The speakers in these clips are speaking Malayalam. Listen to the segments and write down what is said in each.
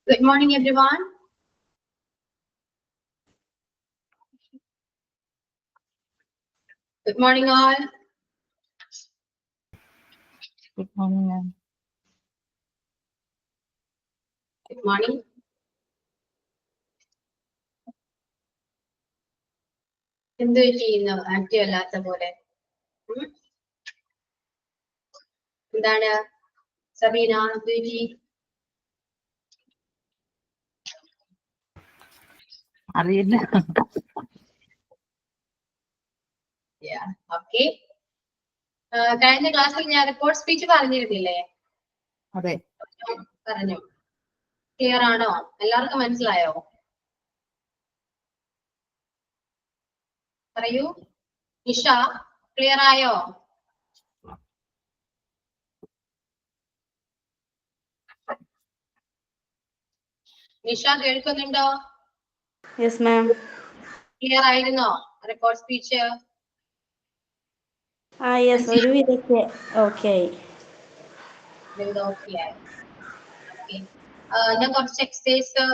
Good morning, everyone. Good morning, all. Good morning, ma'am. Good morning. എന്ത് ചെയ്യുന്നു ആക്റ്റീവ് അല്ലാത്ത പോലെ? എന്താണ് സബീന? എന്ത് പറ്റി? അറിയില്ല. ഓക്കെ. കഴിഞ്ഞ ക്ലാസ്സിൽ ഞാൻ റിപ്പോർട്ട് സ്പീച്ച് പറഞ്ഞിരുന്നില്ലേ? അതെ. പറഞ്ഞു. ക്ലിയർ ആണോ? എല്ലാവർക്കും മനസ്സിലായോ? പറയൂ. നിഷ, ക്ലിയർ ആയോ? നിഷ കേൾക്കുന്നുണ്ടോ? Yes ma'am. ക്ലിയർ ആയിരുന്നോ റിപ്പോർട്ട് സ്പീച്ച്? യെസ്, ഒരു വിധത്തെ ഓക്കെ ആയി. ഞാൻ കുറച്ച് എക്സസൈസ്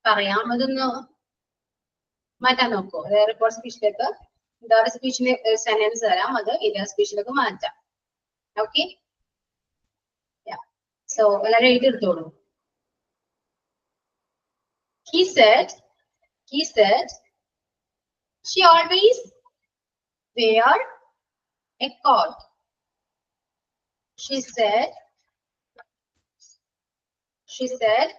പറയാം, അതൊന്ന് മാറ്റാൻ നോക്കൂ. റിപ്പോർട്ട് സ്പീച്ചിലേക്ക് ഇൻഡയറക്റ്റ് സ്പീച്ചിന് സെന്റൻസ് തരാം, അത് ഇൻഡയറക്റ്റ് സ്പീച്ചിലേക്ക് മാറ്റാം. ഓക്കെ, സോ എല്ലാവരും എഴുതിയെടുത്തോളൂ. He said, she always wear a coat. She said, he said,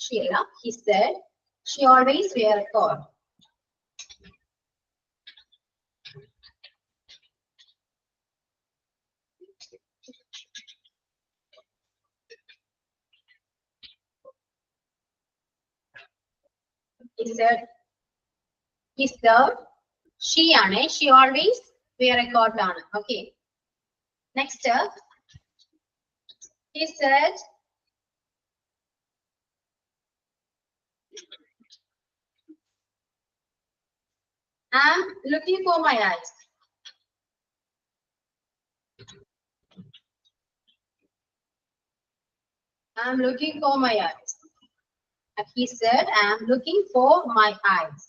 she always wear a coat. He said, she ആണ്, she always wear a coat ആണ്. Okay. Next, he said, I'm looking for my eyes. I'm looking for my eyes. He said, I'm looking for my eyes.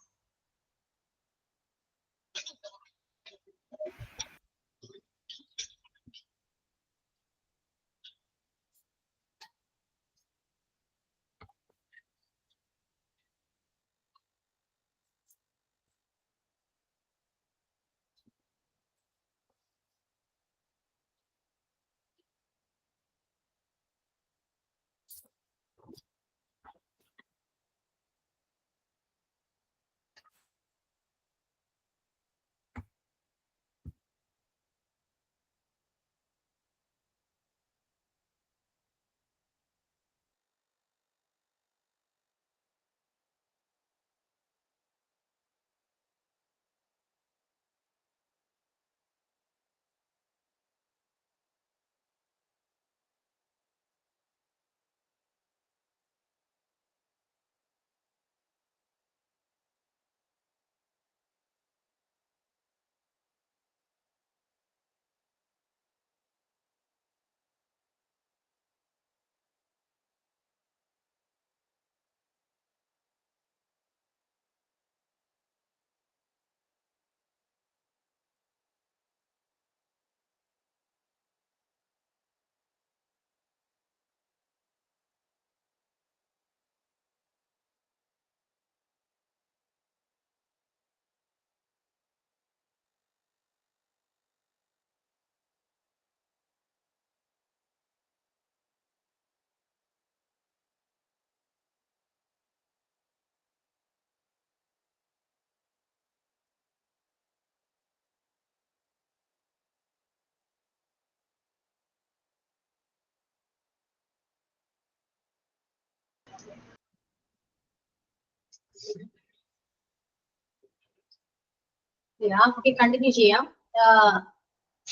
Okay, continue ചെയ്യാം.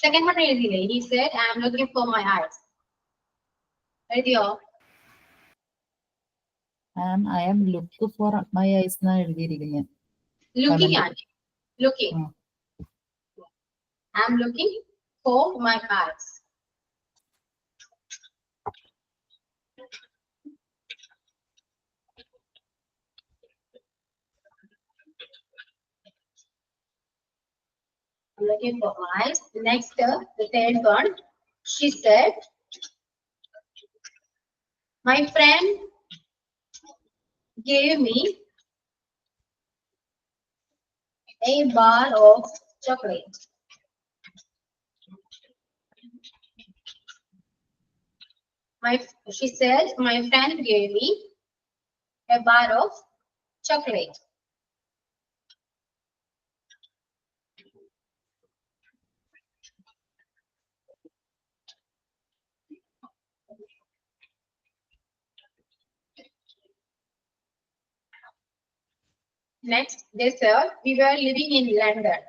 Second one എഴുതിയില്ലേ? He said, I'm looking for my eyes. എഴുതിയോ? I am looking for my eyes എന്നാണ് എഴുതിയിരിക്കുന്നത്. Looking ആണ്. Looking. I'm looking for my eyes. looking for eyes. Next, the third one. She said, my friend gave me a bar of chocolate. She said, my friend gave me a bar of chocolate. Next, they said, we were living in London.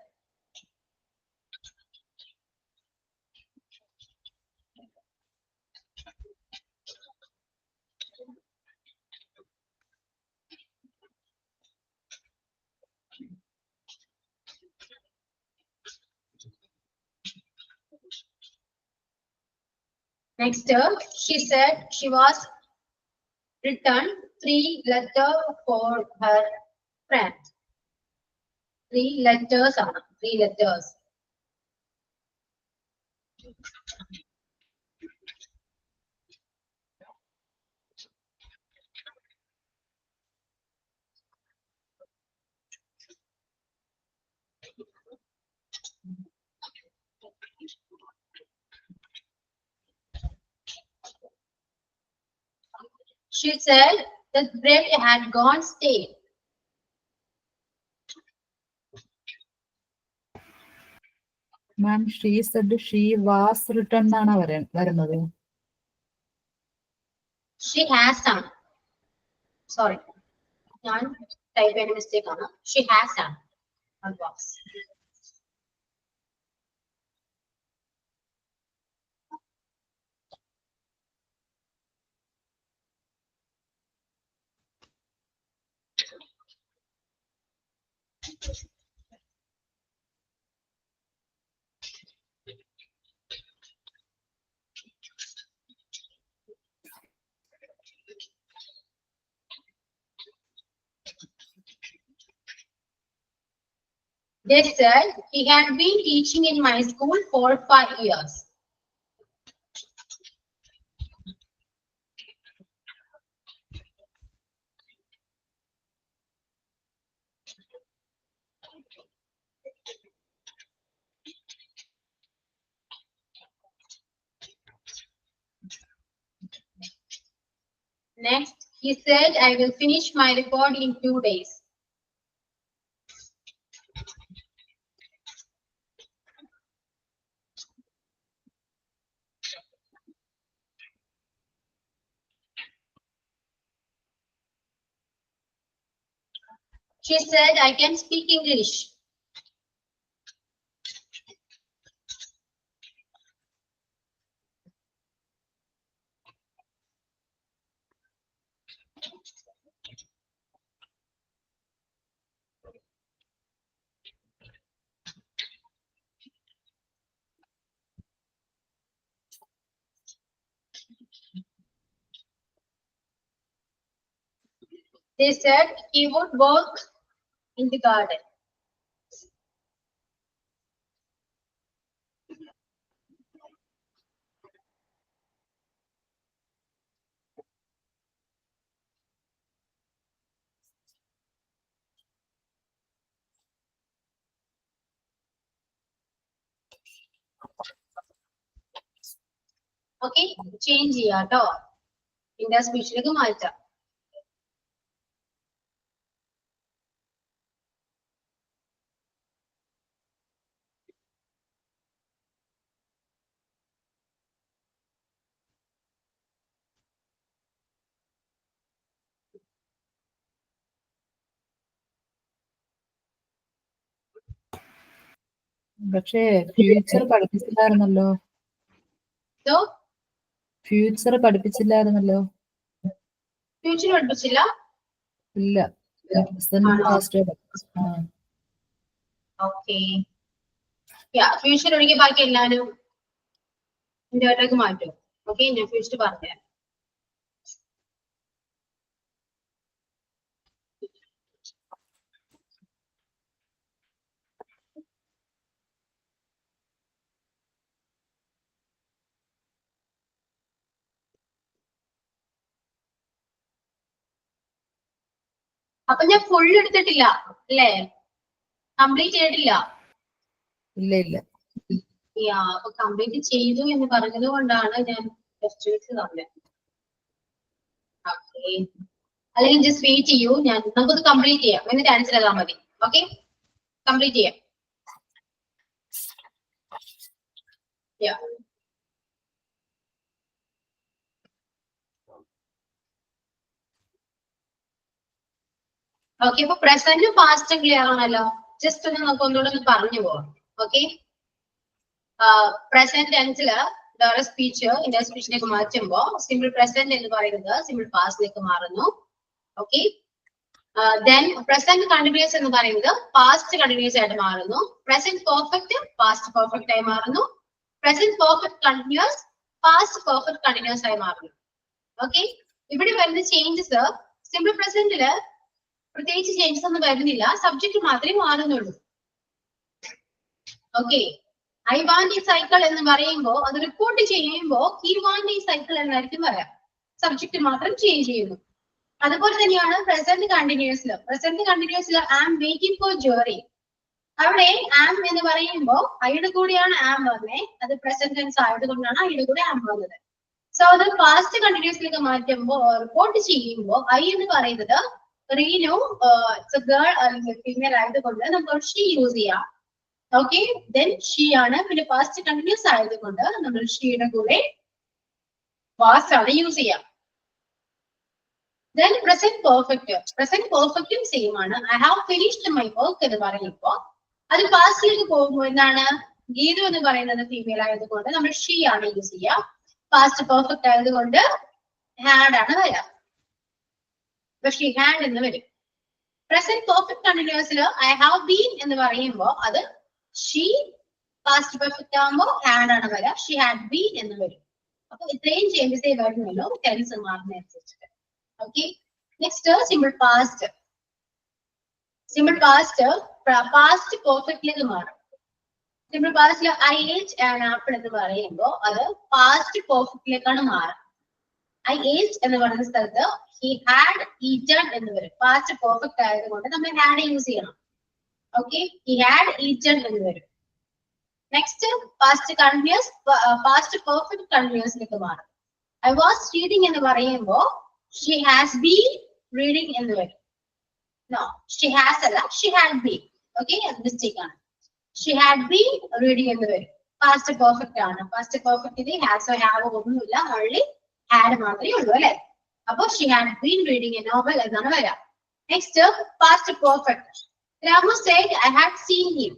Next, she said she was written 3 letters for her friend. 3 letters, 3 letters. She said the bread had gone stale. Ma'am she said she was return എന്നാണ് വരുന്നത്. She has some. Sorry. ഞാൻ type ചെയ്ത mistake ആണ്. She has some. Not was. They said he had been teaching in my school for 5 years. Next, he said, I will finish my report in 2 days. She said, I can speak English. They said he would work in the garden. Okay, change ചെയ്യാം ട്ടോ. India speech-ലേക്ക് മാറ്റാം. പക്ഷേ ഫ്യൂച്ചർ പഠിപ്പിച്ചില്ലായിരുന്നല്ലോ. So, ഫ്യൂച്ചർ പഠിപ്പിച്ചില്ലായിരുന്നല്ലോ. future പഠിപ്പിച്ചില്ല? ഇല്ല. Present ആണോ? past ആ. Okay. Yeah, future ഒഴികെ ബാക്കി എല്ലാവരും ഇന്ത്യയിലേക്ക് മാറ്റും. Okay, ഞാൻ future പറഞ്ഞുതരാം. അപ്പൊ ഞാൻ ഫുൾ എടുത്തിട്ടില്ല അല്ലേ, കംപ്ലീറ്റ് ചെയ്തിട്ടില്ല. ഇല്ല ഇല്ല. അപ്പൊ കംപ്ലീറ്റ് ചെയ്തു എന്ന് പറഞ്ഞത് കൊണ്ടാണ് ഞാൻ ടെസ്റ്റ് തന്നത്. ഓക്കെ, അല്ലെങ്കിൽ ജസ്റ്റ് വെയിറ്റ് ചെയ്യൂ, നമുക്കത് കംപ്ലീറ്റ് ചെയ്യാം, എന്നിട്ട് ആൻസർ ചെയ്താൽ മതി. ഓക്കെ, കംപ്ലീറ്റ് ചെയ്യാം. ഓക്കെ, അപ്പൊ പ്രസന്റും പാസ്റ്റും ക്ലിയർ ആണല്ലോ. ജസ്റ്റ് ഒന്ന് നമുക്ക് ഒന്നുകൂടെ ഒന്ന് പറഞ്ഞു പോവാം. ഓക്കെ, പ്രസന്റ് ടെൻസില് സ്പീച്ച് ഇന്ത്യ സ്പീച്ചിലേക്ക് മാറ്റുമ്പോ സിമ്പിൾ പ്രസന്റ് എന്ന് പറയുന്നത് സിമ്പിൾ പാസ്റ്റിലേക്ക് മാറുന്നു. ഓക്കെ, ദെൻ പ്രസന്റ് കണ്ടിന്യൂസ് എന്ന് പറയുന്നത് പാസ്റ്റ് കണ്ടിന്യൂസ് ആയിട്ട് മാറുന്നു. പ്രസന്റ് പെർഫെക്റ്റ് പാസ്റ്റ് പെർഫെക്റ്റ് ആയി മാറുന്നു. Present perfect continuous past perfect continuous ആയി മാറുന്നു. ഓക്കെ, ഇവിടെ വരുന്ന ചേഞ്ചസ് സിമ്പിൾ പ്രസന്റില് പ്രത്യേകിച്ച് ചേഞ്ചസ് ഒന്നും വരുന്നില്ല, സബ്ജക്ട് മാത്രമേ മാറുന്നുള്ളൂ. ഓക്കെ, ഐ വാണ്ട് ഈ സൈക്കിൾ എന്ന് പറയുമ്പോൾ അത് റിപ്പോർട്ട് ചെയ്യുമ്പോൾ ഹി വാണ്ട് ഈ സൈക്കിൾ എന്നായിരിക്കും പറയാം, സബ്ജക്ട് മാത്രം ചേഞ്ച് ചെയ്യുന്നു. അതുപോലെ തന്നെയാണ് പ്രസന്റ് കണ്ടിന്യൂസിൽ. പ്രസന്റ് കണ്ടിന്യൂസിൽ ആം വെയിറ്റിംഗ് ഫോർ ജോറി, അവിടെ ആം എന്ന് പറയുമ്പോൾ ഐയുടെ കൂടെയാണ് ആം വന്നേ, അത് പ്രസന്റ് ടെൻസ് ആയതുകൊണ്ടാണ് ഐയുടെ കൂടെ ആം വന്നത്. സോ അത് പാസ്റ്റ് കണ്ടിന്യൂസിലേക്ക് മാറ്റുമ്പോൾ റിപ്പോർട്ട് ചെയ്യുമ്പോൾ ഐ എന്ന് പറയുന്നത് റീനു ഗേൾ അല്ലെങ്കിൽ ഫീമെയിൽ ആയതുകൊണ്ട് നമ്മൾ ഷീ യൂസ് ചെയ്യാം. ഓക്കെ, ദെൻ ഷീ ആണ്, പിന്നെ പാസ്റ്റ് കണ്ടിന്യൂസ് ആയതുകൊണ്ട് നമ്മൾ ഷീയുടെ കൂടെ വാസ് ആണ് യൂസ് ചെയ്യാം. ദെൻ പ്രസന്റ് പെർഫെക്റ്റ്, പ്രസന്റ് പെർഫെക്റ്റും സെയിം ആണ്. I have finished my work എന്ന് പറയുമ്പോ അത് പാസ്റ്റിലേക്ക് പോകുമ്പോൾ എന്താണ്, ഗീതു എന്ന് പറയുന്നത് ഫീമെയിൽ ആയതുകൊണ്ട് നമ്മൾ ഷീ ആണ് യൂസ് ചെയ്യാം. പാസ്റ്റ് പെർഫെക്റ്റ് ആയതുകൊണ്ട് ഹാഡ് ആണ് വരാം, ഷീ ഹാഡ് എന്ന് വരും. പ്രസന്റ് പെർഫെക്റ്റ് കണ്ടിന്യൂസിൽ ഐ ഹാവ് ബീൻ എന്ന് പറയുമ്പോൾ അത് ഷീ, പാസ്റ്റ് പെർഫെക്റ്റ് ആകുമ്പോൾ ഹാഡ് ആണ് വരാം, ഷീ ഹാഡ് ബീൻ എന്ന് വരും. അപ്പൊ ഇത്രയും ചേഞ്ചസേ വരുന്നുള്ളൂ ടെൻസ് മാറുന്നതനുസരിച്ചിട്ട്. Okay, next simple past. Simple past past പെർഫെക്റ്റിലേക്ക് മാറും. സിമ്പിൾ പാസ്റ്റിൽ ഐ ഏറ്റ് ആൻ ആപ്പിൾ എന്ന് പറയുമ്പോൾ അത് പാസ്റ്റ് പെർഫെക്റ്റിലേക്കാണ് മാറുക. ഐ ഏറ്റ് എന്ന് പറയുന്ന സ്ഥലത്ത് ഹി ഹാഡ് ഈറ്റൺ എന്ന് വരും. പാസ്റ്റ് പെർഫെക്റ്റ് ആയതുകൊണ്ട് നമ്മൾ ഹാഡ് യൂസ് ചെയ്യണം. ഓക്കെ, ഹി ഹാഡ് ഈറ്റൺ എന്ന് വരും. Next past continuous, past perfect കണ്ടിന്യൂസിലേക്ക് മാറും. ഐ വാസ് റീഡിംഗ് എന്ന് പറയുമ്പോൾ ഷി ഹാസ് ബീൻ റീഡിംഗ് എന്ന് വരും. നോ, ഷി ഹാസ് അല്ല, ഷി ഹാഡ് ബീൻ. ഓക്കെ, അത് മിസ്റ്റേക്ക് ആണ്. ഷി ഹാഡ് ബീൻ റീഡിംഗ് എന്ന് വരും. പാസ്റ്റ് പെർഫെക്റ്റ് ആണ്. പാസ്റ്റ് പെർഫെക്റ്റ് ഹാസോ ഹാവോ ഒന്നുമില്ല, ഓൺലി ഹാഡ് മാത്രമേ ഉള്ളൂ അല്ലെ. അപ്പൊ she had been reading A novel എന്നാണ് വരാം. Next past perfect. Ramu said I had seen him.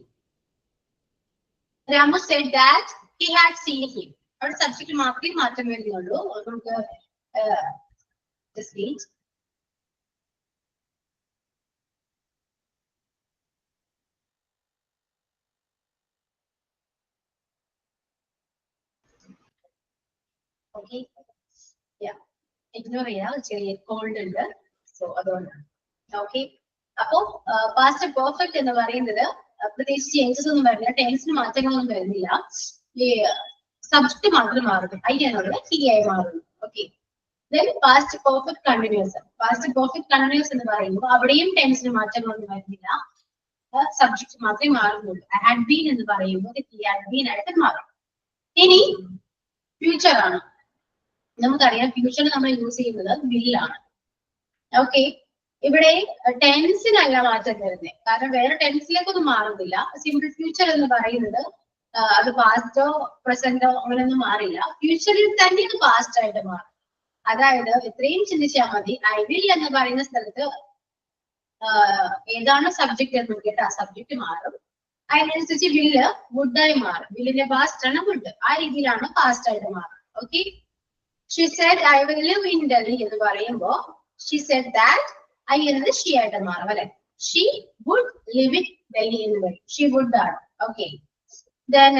Ramu said that he had seen him. അവിടെ സബ്ജക്ട് മാത്രമേ മാറ്റം വരുന്നുള്ളൂ. നമുക്ക് just wait. Okay, yeah, ignore ചെയ്യാം, ചെറിയ കോൾഡ് ഉണ്ട്, സോ അതുകൊണ്ടാണ്. ഓക്കെ, അപ്പോ പാസ്റ്റ് പെർഫെക്റ്റ് എന്ന് പറയുന്നത് പ്രത്യേകിച്ച് ചേഞ്ചസ് ഒന്നും വരുന്നില്ല, ടെൻസിന് മാറ്റങ്ങളൊന്നും വരുന്നില്ല, സബ്ജക്ട് മാത്രം മാറുന്നു, ഐ എന്നുള്ളത് ഹി ആയി മാറുന്നു. Okay, then past perfect continuous. Past perfect continuous എന്ന് പറയുമ്പോൾ അവിടെയും ടെൻസിന് മാറ്റങ്ങളൊന്നും വരുന്നില്ല, സബ്ജക്ട് മാത്രമേ മാറുന്നുള്ളൂ. ഐ ഹാഡ് ബീൻ എന്ന് പറയുമ്പോൾ ഹി ഹാഡ് ബീൻ ആയിട്ട് മാറും. ഇനി ഫ്യൂച്ചർ ആണ്. നമുക്കറിയാം ഫ്യൂച്ചറിൽ നമ്മൾ യൂസ് ചെയ്യുന്നത് വില്ലാണ്. ഓക്കെ, ഇവിടെ ടെൻസിനല്ല മാറ്റം വരുന്നത്, കാരണം വേറെ ടെൻസിലേക്കൊന്നും മാറുന്നില്ല. സിമ്പിൾ ഫ്യൂച്ചർ എന്ന് പറയുന്നത് അത് പാസ്റ്റോ പ്രസന്റോ അങ്ങനെയൊന്നും മാറില്ല, ഫ്യൂച്ചറിൽ തന്നെ അത് പാസ്റ്റ് ആയിട്ട് മാറും. അതായത് ഇത്രയും ചിന്തിച്ചാൽ മതി, ഐ വിൽ എന്ന് പറയുന്ന സ്ഥലത്ത് ഏതാണ് സബ്ജക്ട് എന്ന് നോക്കിയിട്ട് ആ സബ്ജക്ട് മാറും. അതിനനുസരിച്ച് വില്ല് വുഡായി മാറും. വില്ലിന്റെ പാസ്റ്റ് ആണ് വുഡ്, ആ രീതിയിലാണ് പാസ്റ്റ് ആയിട്ട് മാറും. Okay, she said I will live in Delhi എന്ന് പറയുമ്പോ ഷി സെഡ് ദാറ്റ് ഐ എന്നത് ഷീ ആയിട്ട് മാറും അല്ലെ. She would live in Delhi എന്ന് പറയും, ഷീ വുഡ് ആണ്. ഓക്കെ, ദെൻ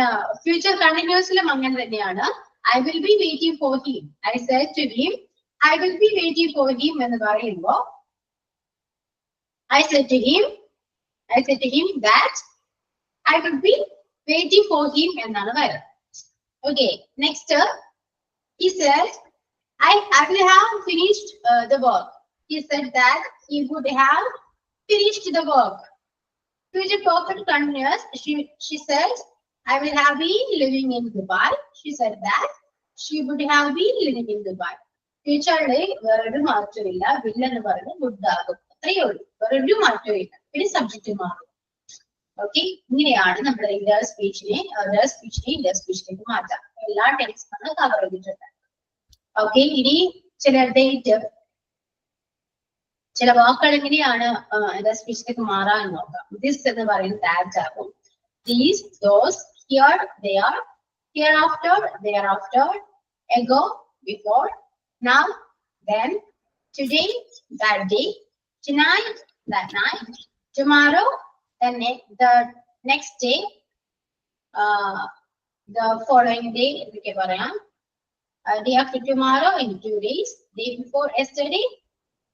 ഫ്യൂച്ചർ കണ്ടിന്യൂസിലും അങ്ങനെ തന്നെയാണ്. I will be waiting for him, I said to him I will be waiting for him എന്ന് പറയുമ്പോ I said to him that I will be waiting for him എന്നാണ് വരുന്നത്. Okay, next he said I will have finished the work. he said that he would have finished the work. Future perfect continuous. She said, I will have been living in Dubai. She said that she would have been living in Dubai. ഫ്യൂച്ചറിലെ വേറൊരു മാറ്റമില്ല. വിൽ എന്ന് പറയുന്നത് വുഡ് ആകും. അത്രയേ ഉള്ളൂ. വേറൊരു മാറ്റമില്ല. പിന്നെ സബ്ജക്റ്റ് മാറും. ഓക്കെ, ഇങ്ങനെയാണ് നമ്മൾ ഇന്റർ സ്പീച്ചിനെ സ്പീച്ചിലേക്ക് മാറ്റാം. എല്ലാ ടെക്സ്റ്റുകളും കവർ ചെയ്തിട്ടുണ്ട്. ഓക്കെ, ഇനി ചില വാക്കുകൾ എങ്ങനെയാണ് ഇന്റർ സ്പീച്ചിലേക്ക് മാറാൻ നോക്കാം. ദിസ് എന്ന് പറയുന്നത് ദാറ്റ് ആകും. These, those, here, there, hereafter, thereafter, ago, before, now, then, today, that day, tonight, that night, tomorrow, the next day, the following day, day after tomorrow, in 2 days, day before yesterday,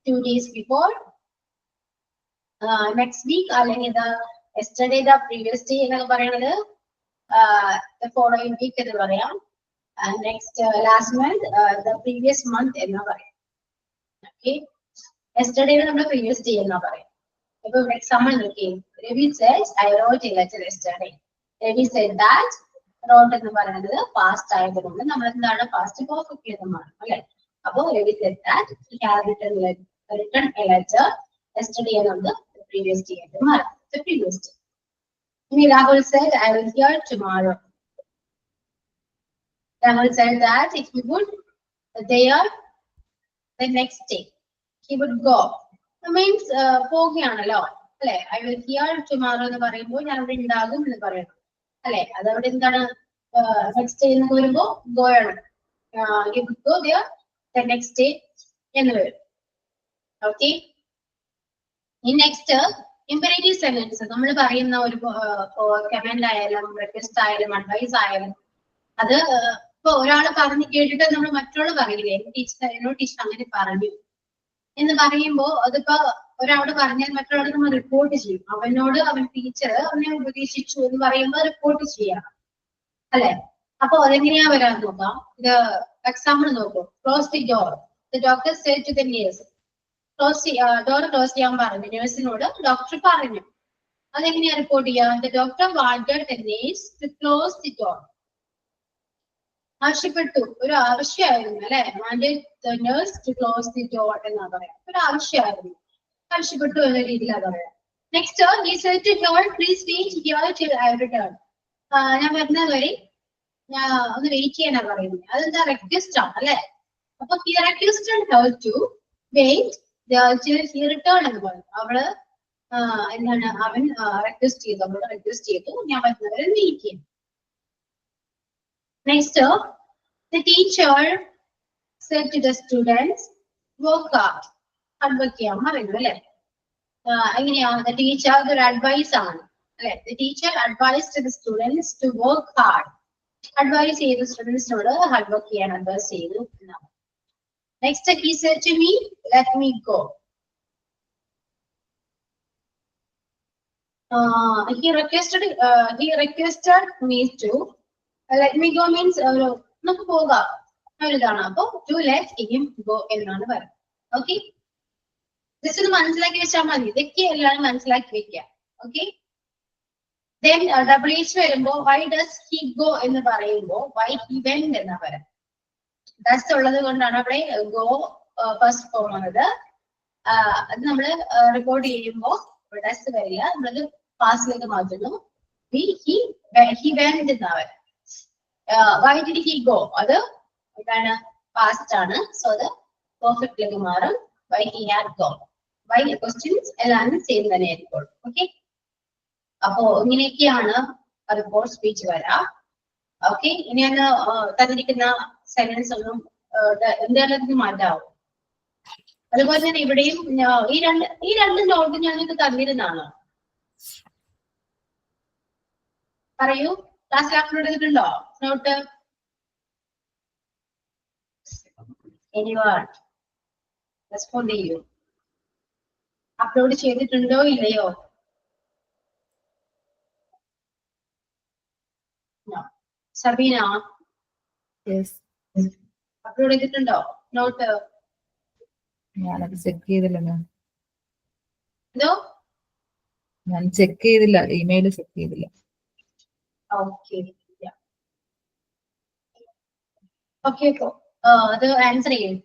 2 days before, next week, അല്ലെങ്കിൽ yesterday, the previous day, എന്നൊക്കെ പറയുന്നത് the following week എന്ന് പറയാം. Next last month, the previous month എന്ന് പറയാം. Okay, yesterday നമ്മൾ previous day എന്ന് പറയാം. ഇപ്പൊ എക്സാമ്പിൾ നോക്കി. Ravi says, I wrote a letter yesterday. Ravi said that wrote എന്ന് പറയുന്നത് past ആയതുകൊണ്ട് നമ്മൾ എന്താണ് past perfect ആണ് അല്ലെ. അപ്പൊ Ravi said that he had written a letter yesterday എന്നുള്ളത് previous day ആയിട്ട് മാറും. The previous day. Rahul said, I will hear tomorrow. Rahul said that if he would there the next day, he would go. It means പോവുകയാണല്ലോ അല്ലെ. I will hear tomorrow എന്ന് പറയുമ്പോൾ ഞാൻ അവിടെ ഉണ്ടാകും എന്ന് പറയണം അല്ലെ. അതവിടെ എന്താണ് നെക്സ്റ്റ് ഡേ എന്ന് വരുമ്പോ go ആണ്. You would go there the next day എന്ന് വരും. ഓക്കെ, ഈ നെക്സ്റ്റ് ഇമ്പറേറ്റീവ് സെന്റൻസ് നമ്മൾ പറയുന്ന ഒരു കമന്റ് ആയാലും റിക്വസ്റ്റ് ആയാലും അഡ്വൈസ് ആയാലും അത് ഇപ്പൊ ഒരാൾ പറഞ്ഞ് കേട്ടിട്ട് നമ്മൾ മറ്റുള്ള പറയില്ലേ, എന്നോട് ടീച്ചർ അങ്ങനെ പറഞ്ഞു എന്ന് പറയുമ്പോ അതിപ്പോ ഒരാളോട് പറഞ്ഞാൽ മറ്റുള്ളവർ നമ്മൾ റിപ്പോർട്ട് ചെയ്യും. അവൻ ടീച്ചർ അവനെ ഉപദേശിച്ചു എന്ന് പറയുമ്പോൾ റിപ്പോർട്ട് ചെയ്യണം അല്ലെ. അപ്പൊ അതെങ്ങനെയാ വരാൻ നോക്കാം. ഇത് എക്സാമ്പിൾ നോക്കൂ. Close the door. The doctor said to the nurse. Door close ചെയ്യാൻ പറഞ്ഞു. നേഴ്സിനോട് ഡോക്ടർ പറഞ്ഞു. അതെങ്ങനെയാ റിപ്പോർട്ട് ചെയ്യാം. The doctor wanted the nurse to close the door. ആവശ്യപ്പെട്ടു, ഒരു ആവശ്യമായിരുന്നു അല്ലെ. Wanted the nurse to close the door എന്നാ പറയാം. ഒരു ആവശ്യമായിരുന്നു, ആവശ്യപ്പെട്ടു എന്ന രീതിയിലാണ് പറയാം. Next, he said to her, please wait here till I return. ഞാൻ വരുന്നത് വരെ ഞാൻ ഒന്ന് വെയിറ്റ് ചെയ്യാനാ പറയുന്നത്. അതെന്താ റിക്വസ്റ്റ് ആണ് അല്ലെ. അപ്പൊ he requested her to wait he returned എന്ന് പറഞ്ഞു. അവള് എന്താണ് അവൻ റിക്വസ്റ്റ് ചെയ്തു, അവളോട് റിക്വസ്റ്റ് ചെയ്തു ഞാൻ വരുന്നവരെ വെയിറ്റ് ചെയ്യും. Next, the teacher said to the students, work hard. Hard work ചെയ്യാൻ പറയുന്നു അല്ലെ. എങ്ങനെയാ the teacher ഒരു അഡ്വൈസ് ആണ് അല്ലെ. The teacher advised the students to work hard. Advise ചെയ്ത സ്റ്റുഡൻസിനോട് ഹാർഡ് വർക്ക് ചെയ്യാൻ അഡ്വൈസ് ചെയ്തു എന്നാണ്. Next, he said to me, let me go. He requested me to. Let me go means നമുക്ക് പോകാം ഒരിതാണ്. അപ്പൊ to let him go എന്നാണ് പറയുന്നത്. ഓക്കെ, ജസ്റ്റ് ഒന്ന് മനസ്സിലാക്കി വെച്ചാൽ മതി. ഇതൊക്കെ എല്ലാവരും മനസ്സിലാക്കി വെക്കുക. ഓക്കെ, then WH വരുമ്പോ why does he go എന്ന് പറയുമ്പോ why he went എന്നാ പറയാം. ഡസ് ഉള്ളത് കൊണ്ടാണ് അവിടെ ഗോ ഫസ്റ്റ് ഫോം വന്നത്. അത് നമ്മൾ റിപ്പോർട്ട് ചെയ്യുമ്പോ ഡസ് വരില്ല, നമ്മളത് പാസ്റ്റിലേക്ക് മാറ്റുന്നു. he went എന്നാ വരാം. why did he go അത് എന്താണ് പാസ്റ്റ് ആണ്. സോ അത് പെർഫെക്റ്റിലേക്ക് മാറും. why he had gone. why questions എല്ലാം സെയിം തന്നെ ആയിരിക്കും. ഓക്കെ, അപ്പോ ഇങ്ങനെയൊക്കെയാണ് റിപ്പോർട്ട് സ്പീച്ച് വരാം. ഓക്കെ, ഇനി ഒന്ന് തന്നിരിക്കുന്ന സെന്റൻസ് ഒന്നും എന്തായാലും മാറ്റാവും. അതുപോലെ തന്നെ ഇവിടെയും ഈ രണ്ട് നോട്ട് ഞങ്ങൾക്ക് തന്നിരുന്നാണ്. പറയൂ, ക്ലാസ്സിൽ അപ്ലോഡ് ചെയ്തിട്ടുണ്ടോ നോട്ട്? എനിവൺ റെസ്പോണ്ട് ചെയ്യൂ. അപ്ലോഡ് ചെയ്തിട്ടുണ്ടോ ഇല്ലയോ? സബീന അപ്ലോഡ് ചെയ്തിട്ടുണ്ടോ നോട്ട്? ഞാനത് ചെക്ക് ചെയ്തില്ല മാം. എന്തോ? ഞാൻ ചെക്ക് ചെയ്തില്ല, ഇമെയിൽ ചെക്ക് ചെയ്തില്ല. Okay okay. അത് ആൻസർ ചെയ്യും.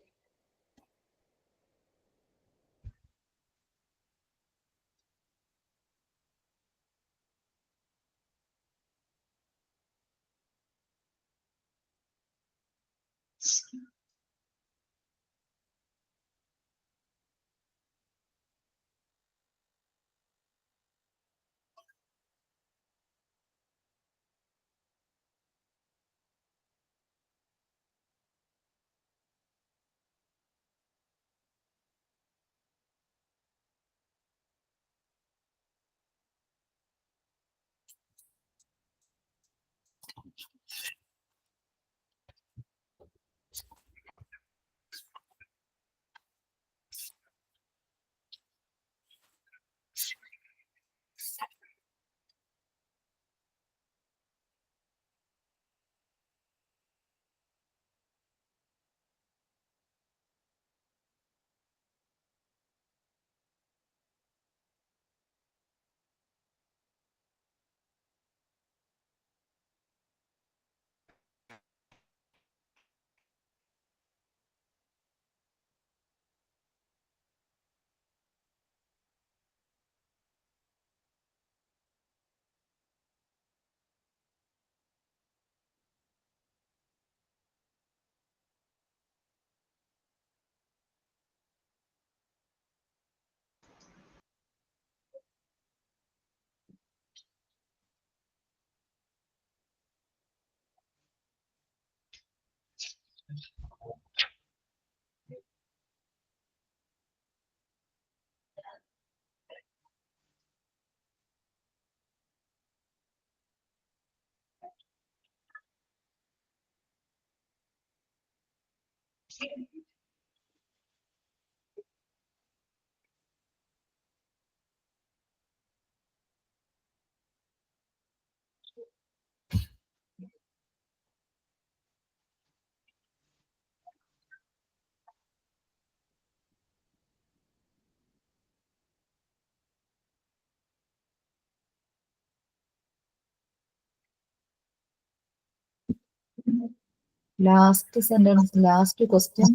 Last sentence, last question,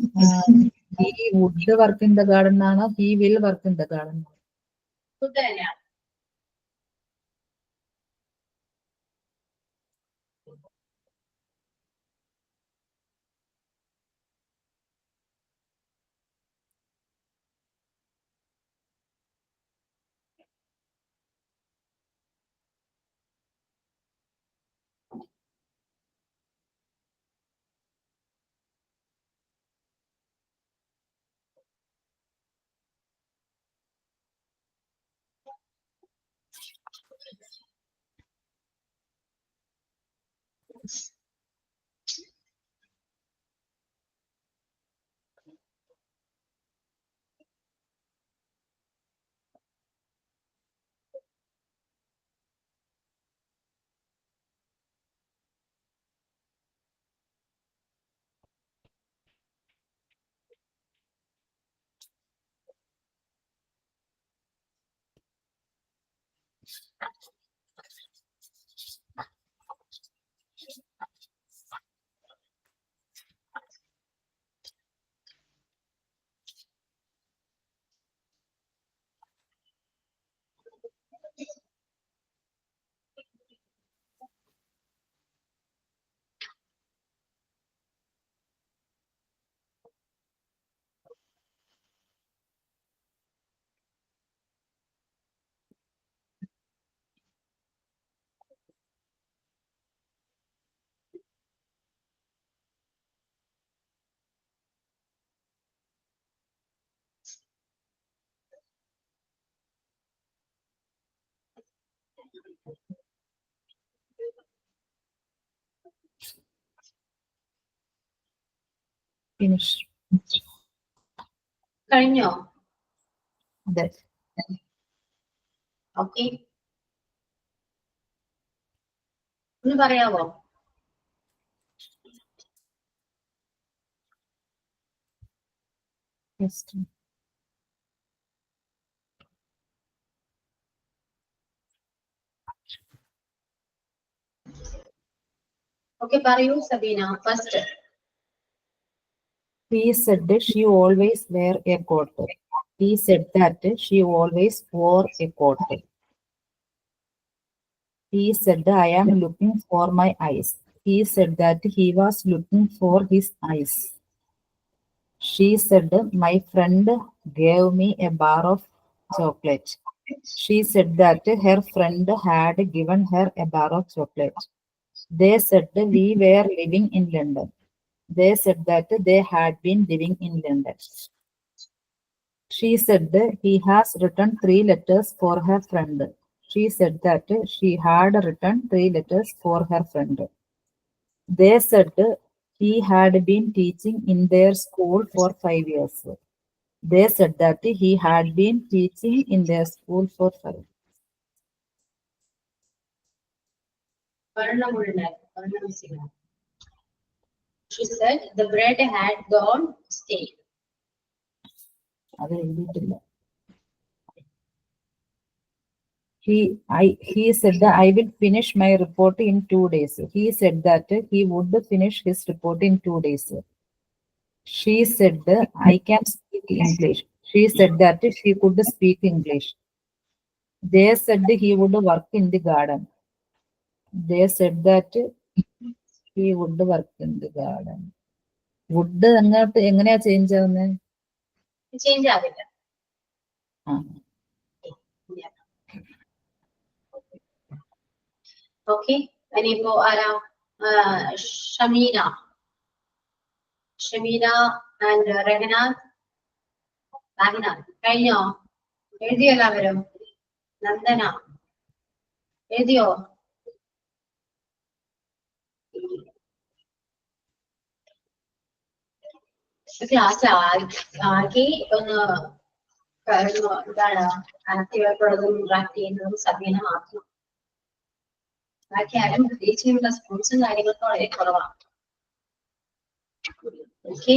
he would work in the garden ആണോ he will work in the garden? Would തന്നെയാണ്. ഫിനിഷ്. കഴിഞ്ഞോ? അതെ. ഓക്കെ, ഒന്ന് പറയാവോ? Yes. Okay, പറയൂ Sabeena first. He said she always wear a coat. He said that she always wore a coat. He said, I am looking for my eyes. He said that he was looking for his eyes. She said, my friend gave me a bar of chocolate. She said that her friend had given her a bar of chocolate. They said we were living in London. They said that they had been living in London. She said he has written 3 letters for her friend. She said that she had written 3 letters for her friend. They said he had been teaching in their school for 5 years. They said that he had been teaching in their school for 5 years. She said the bread had gone stale. അത് എഴുതിയിട്ടില്ല. He said that I will finish my report in 2 days. He said that he would finish his report in 2 days. She said I can speak English. She said that she could speak English. They said he would work in the garden. They said that he would work in the garden. Would അങ്ങോട്ട് എങ്ങനെയാ ചേഞ്ച് ആവുന്നത്? ചേഞ്ച് ആവില്ല. ഓക്കെ, ഇനിയിപ്പോ ആരാ? ഷമീന ആൻഡ് റഹനാദ്. കഴിഞ്ഞോ? എഴുതിയോ എല്ലാവരും? നന്ദന എഴുതിയോ? ക്ലാസ് ആകെ ഒന്ന് എന്താണ് ആക്റ്റീവ് ആയിട്ടുള്ളതും ഇന്ററാക്ട് ചെയ്യുന്നതും സബീന മാത്രം. ബാക്കി ആരും പ്രത്യേകിച്ച് റെസ്പോൺസും കാര്യങ്ങളൊക്കെ വളരെ കുറവാണ്. ഓക്കെ,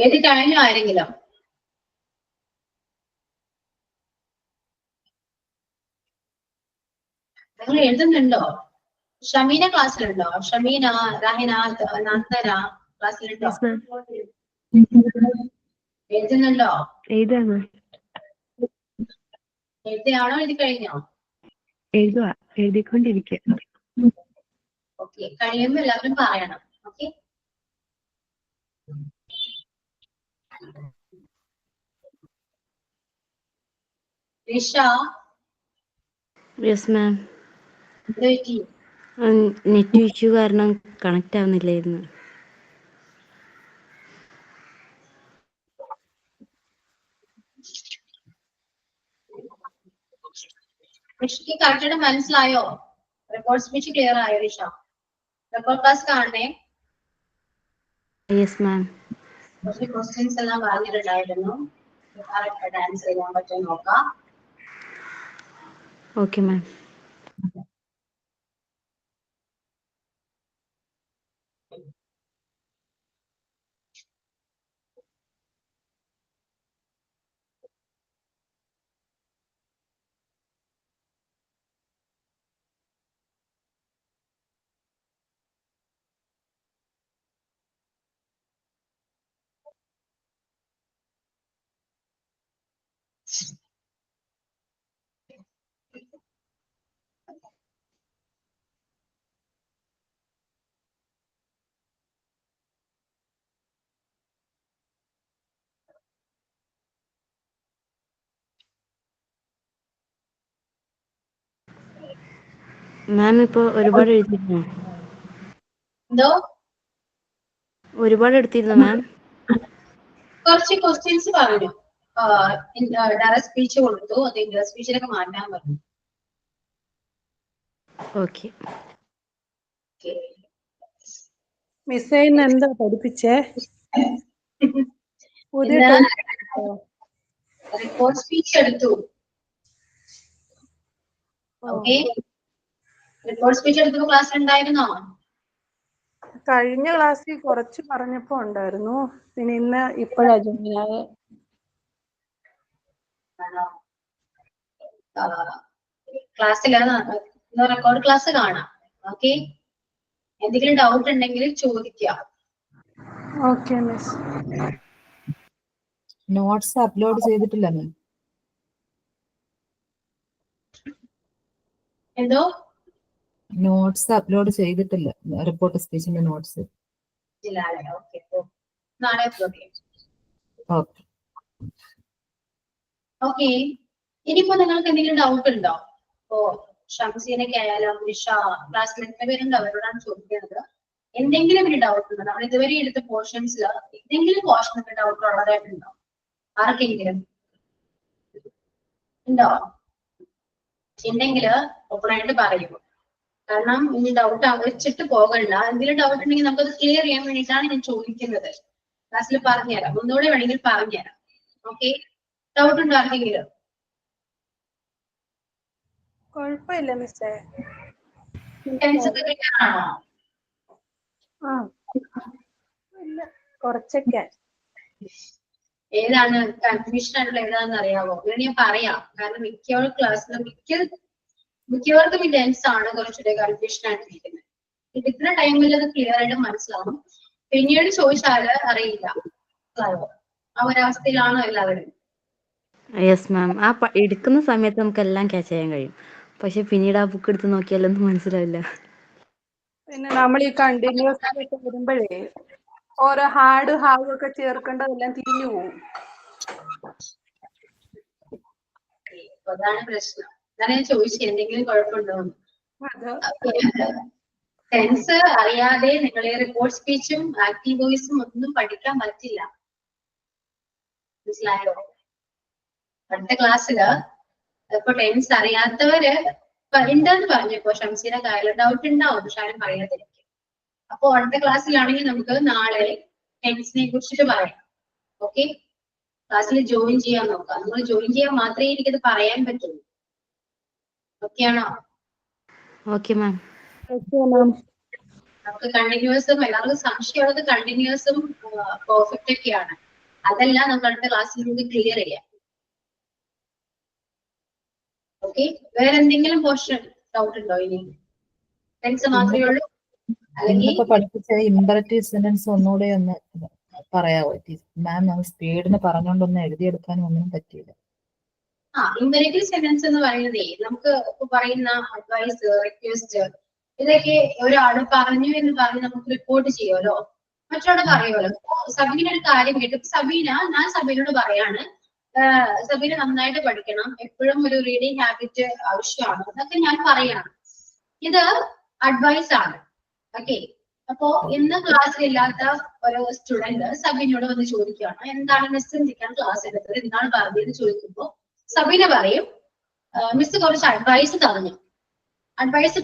ഏത് കഴിഞ്ഞോ ആരെങ്കിലും? നിങ്ങൾ എഴുതുന്നുണ്ടോ? ഷമീന ക്ലാസ്സിലുണ്ടോ? ഷമീന, റഹിനാദ്, നന്ദന ക്ലാസ്സിലുണ്ടോ? എഴുതുന്നുണ്ടോ? എഴുതിയാണോ? എഴുതി കഴിഞ്ഞോ? എഴുതിക്കൊണ്ടിരിക്കുക. ഓക്കെ, കഴിയുമ്പോ എല്ലാവരും പറയണം. ഓക്കെ, റിഷ. Yes ma'am. എന്തുപറ്റി? നെറ്റ് ഇഷ്യൂ കാരണം കണക്ട് ആവുന്നില്ലായിരുന്നു. റിഷയ്ക്ക് കറക്റ്റായിട്ട് മനസ്സിലായോ? റെക്കോർഡ് സ്പീച്ച് ക്ലിയർ ആയോ റിഷ? റെക്കോർഡ് ക്ലാസ് കാണണേ. Yes ma'am. കുറച്ച് ക്വസ്റ്റ്യൻസ് എല്ലാം പറഞ്ഞിട്ടുണ്ടായിരുന്നു, കറക്റ്റായിട്ട് ആൻസർ ചെയ്യാൻ പറ്റുമോ നോക്കാം. Okay ma'am. മാം ഇപ്പൊ ഒരുപാട് എഴുതിയിരുന്നോ? എന്തോ? ഒരുപാട് എടുത്തിരുന്നോ മാം? കുറച്ച് ക്വസ്റ്റ്യൻസ് പറഞ്ഞു. ഡയറക്റ്റ് സ്പീച്ച് കൊടുത്തു, അത് ഇൻഡയറക്റ്റ് സ്പീച്ചിലൊക്കെ മാറ്റാൻ പറഞ്ഞു. ഓക്കെ. മിസ്സേ ഇന്ന് എന്താ പഠിപ്പിച്ചേ? പുതിയ റിപ്പോർട്ട് സ്പീച്ച് എടുത്തു. ഓക്കെ, റിപ്പോർട്ട് സ്പീച്ച് എടുത്തപ്പോ ക്ലാസ് ഉണ്ടായിരുന്നോ? കഴിഞ്ഞ ക്ലാസ്സിൽ കുറച്ച് പറഞ്ഞപ്പോ ഉണ്ടായിരുന്നു, പിന്നെ ഇന്ന് ഇപ്പോഴാ ജോയിൻ ആയത്. ക്ലാസ്സിൽ റെക്കോർഡ് ക്ലാസ് കാണാം. ഓക്കെ, എന്തെങ്കിലും ഡൗട്ട് ഉണ്ടെങ്കിൽ ചോദിക്കാം. Okay miss. നോട്ട്സ് അപ്ലോഡ് ചെയ്തിട്ടില്ല മാം. എന്തോ നോട്ട്സ് അപ്ലോഡ് ചെയ്തിട്ടില്ല, റിപ്പോർട്ട് സ്പീച്ചിന്റെ നോട്ട്സ്. ഓക്കെ, നാളെ അപ്ലോഡ് ചെയ്യാം. ഓക്കെ. ഓക്കെ, ഇനിയിപ്പോ നിങ്ങൾക്ക് എന്തെങ്കിലും ഡൗട്ട് ഉണ്ടോ? ഇപ്പോ ഷംസീനൊക്കെ ആയാലും നിഷ ക്ലാസ്മേറ്റിന്റെ പേരുണ്ട്, അവരോടാണ് ചോദിക്കുന്നത്. എന്തെങ്കിലും ഒരു ഡൗട്ട് ഉണ്ടോ? നമ്മൾ ഇതുവരെ എടുത്ത പോർഷൻസിൽ എന്തെങ്കിലും പോർഷനൊക്കെ ഡൗട്ട് ഉള്ളതായിട്ടുണ്ടോ ആർക്കെങ്കിലും? ഉണ്ടോ? ഉണ്ടെങ്കിൽ ഓപ്പണായിട്ട് പറയൂ. കാരണം ഇനി ഡൗട്ട് വെച്ചിട്ട് പോകണ്ട. എന്തെങ്കിലും ഡൗട്ട് ഉണ്ടെങ്കിൽ നമുക്കത് ക്ലിയർ ചെയ്യാൻ വേണ്ടിയിട്ടാണ് ഞാൻ ചോദിക്കുന്നത്. ക്ലാസ്സിൽ പറഞ്ഞുതരാം, ഒന്നുകൂടെ വേണമെങ്കിൽ പറഞ്ഞുതരാം. ഓക്കെ, ഡൗട്ട് ഉണ്ടോ ആർക്കെങ്കിലും? കുഴപ്പമില്ല മിസ്സേ. ടെൻസ് ഒക്കെ ക്ലിയർ ആണോ? ആ ഇല്ല, കുറച്ചൊക്കെ. ഏതാണ് കൺഫ്യൂഷൻ ആയിട്ടുള്ള ഏതാണെന്ന് അറിയാവോ? അങ്ങനെ ഞാൻ പറയാം. കാരണം മിക്ക ക്ലാസ്സിലും മിക്കവർക്കും ഈ ടെൻസ് ആണ് കുറച്ചുകൂടെ കൺഫ്യൂഷൻ ആയിട്ടിരിക്കുന്നത്. ഇത്ര ടൈമിൽ അത് ക്ലിയർ ആയിട്ട് മനസ്സിലാവും. പിന്നീട് ചോദിച്ചാല് അറിയില്ല. ആ ഒരവസ്ഥയിലാണോ എല്ലാവരും? Yes ma'am. ആ എടുക്കുന്ന സമയത്ത് നമുക്ക് എല്ലാം ക്യാച്ച് ചെയ്യാൻ കഴിയും. പക്ഷെ പിന്നീട് ആ ബുക്ക് എടുത്ത് നോക്കിയാലൊന്നും മനസ്സിലാവില്ല. പിന്നെ നമ്മൾ ഈ കണ്ടിന്യൂസ് ഒക്കെ വരുമ്പോഴേ ഓരോ ഹാർഡ് ഹാവ് ഒക്കെ ചേർക്കേണ്ടതെല്ലാം തിരിഞ്ഞു പോകും. അതാണ് പ്രശ്നം. അതാണ് ഞാൻ ചോദിച്ചത് എന്തെങ്കിലും കുഴപ്പമുണ്ടോ? ടെൻസ് അറിയാതെ നിങ്ങളെ റിപ്പോർട്ട് സ്പീച്ചും ആക്റ്റീവ് വോയിസും ഒന്നും പഠിക്കാൻ പറ്റില്ല. മനസ്സിലായോ? അടുത്ത ക്ലാസ്സില് ഇപ്പൊ ടെൻസ് അറിയാത്തവര് ഉണ്ടെന്ന് പറഞ്ഞപ്പോ ഷംസീന കാര്യം ഡൗട്ട് ഉണ്ടാവും, പക്ഷെ ആരും പറയാതിരിക്കും. അപ്പൊ അടുത്ത ക്ലാസ്സിലാണെങ്കിൽ നമുക്ക് നാളെ ടെൻസിനെ കുറിച്ചിട്ട് പറയാം. ഓക്കെ, ക്ലാസ്സിൽ ജോയിൻ ചെയ്യാൻ നോക്കാം. നിങ്ങൾ ജോയിൻ ചെയ്യാൻ മാത്രമേ എനിക്കത് പറയാൻ പറ്റുള്ളൂ. ഓക്കെ ആണോ? Okay ma'am. നമുക്ക് കണ്ടിന്യൂസും എല്ലാവർക്കും സംശയമുള്ളത് കണ്ടിന്യൂസും പെർഫെക്റ്റ് ഒക്കെയാണ്. അതെല്ലാം നമുക്ക് അടുത്ത ക്ലാസ്സിൽ നമുക്ക് ക്ലിയർ ചെയ്യാം. ഓക്കെ, വേറെ എന്തെങ്കിലും പോർഷൻ ഡൗട്ട് ഉണ്ടോ? ഇനി ടെൻസ് മാത്രമേ ഉള്ളൂ അല്ലെങ്കിൽ ഇന്നിപ്പോ പഠിപ്പിച്ച ഇമ്പറേറ്റീവ് സെന്റൻസ് ഒന്നുകൂടെ ഒന്ന് പറയാവോ മാം? സ്പീഡിന് പറഞ്ഞോണ്ടൊന്നും എഴുതിയെടുക്കാനും ഒന്നും പറ്റിയില്ല. ഇമ്പറേറ്റീവ് സെന്റൻസ് എന്ന് പറയുന്നതേ നമുക്ക് ഇപ്പൊ പറയുന്ന അഡ്വൈസ്, റിക്വസ്റ്റ്, ഇതൊക്കെ ഒരാള് പറഞ്ഞു എന്ന് പറഞ്ഞ് നമുക്ക് റിപ്പോർട്ട് ചെയ്യുമല്ലോ, മറ്റൊരാള് പറയുമല്ലോ. സബീന ഒരു കാര്യം കേട്ടു. ഞാൻ സബീനോട് പറയാണ്, സബീന നന്നായിട്ട് പഠിക്കണം, എപ്പോഴും ഒരു റീഡിങ് ഹാബിറ്റ് ആവശ്യമാണ്, അതൊക്കെ ഞാൻ പറയാണ്. ഇത് അഡ്വൈസ് ആണ്. ഓക്കെ, അപ്പോ ഇന്ന് ക്ലാസ്സിലില്ലാത്ത ഒരു സ്റ്റുഡന്റ് സബീനോട് വന്ന് ചോദിക്കുകയാണ്, എന്താണ് മിസ് ചിന്തിക്കാൻ ക്ലാസ് എടുത്തത്, എന്താണ് പറഞ്ഞതെന്ന് ചോദിക്കുമ്പോൾ സബീന പറയും, മിസ് കുറച്ച് അഡ്വൈസ്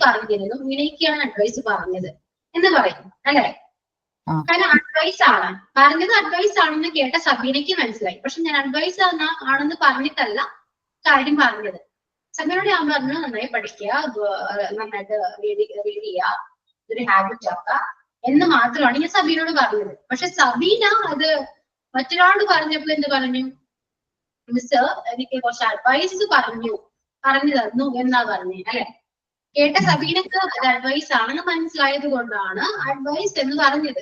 പറഞ്ഞിരുന്നു, ഇങ്ങനെയൊക്കെയാണ് അഡ്വൈസ് പറഞ്ഞത് എന്ന് പറയും. അല്ലെ? കാരണം അഡ്വൈസ് ആണ് പറഞ്ഞത്, അഡ്വൈസ് ആണെന്ന് കേട്ട സബീനയ്ക്ക് മനസ്സിലായി. പക്ഷെ ഞാൻ അഡ്വൈസ് ആണെന്ന് പറഞ്ഞിട്ടല്ല കാര്യം പറഞ്ഞത്. സബീനോട് ഞാൻ പറഞ്ഞു, നന്നായി പഠിക്കുക, നന്നായിട്ട് റീഡ് ചെയ്യുക, ഇതൊരു ഹാബിറ്റ് ആക്കുക എന്ന് മാത്രമാണ് ഞാൻ സബീനോട് പറഞ്ഞത്. പക്ഷെ സബീന അത് മറ്റൊരാളോട് പറഞ്ഞപ്പോൾ എന്ത് പറഞ്ഞു? മിസ് എനിക്ക് കുറച്ച് അഡ്വൈസ് പറഞ്ഞു തന്നു എന്നാ പറഞ്ഞേ. അല്ലെ? കേട്ട സബീനക്ക് അത് അഡ്വൈസ് ആണെന്ന് മനസ്സിലായത് കൊണ്ടാണ് അഡ്വൈസ് എന്ന് പറഞ്ഞത്.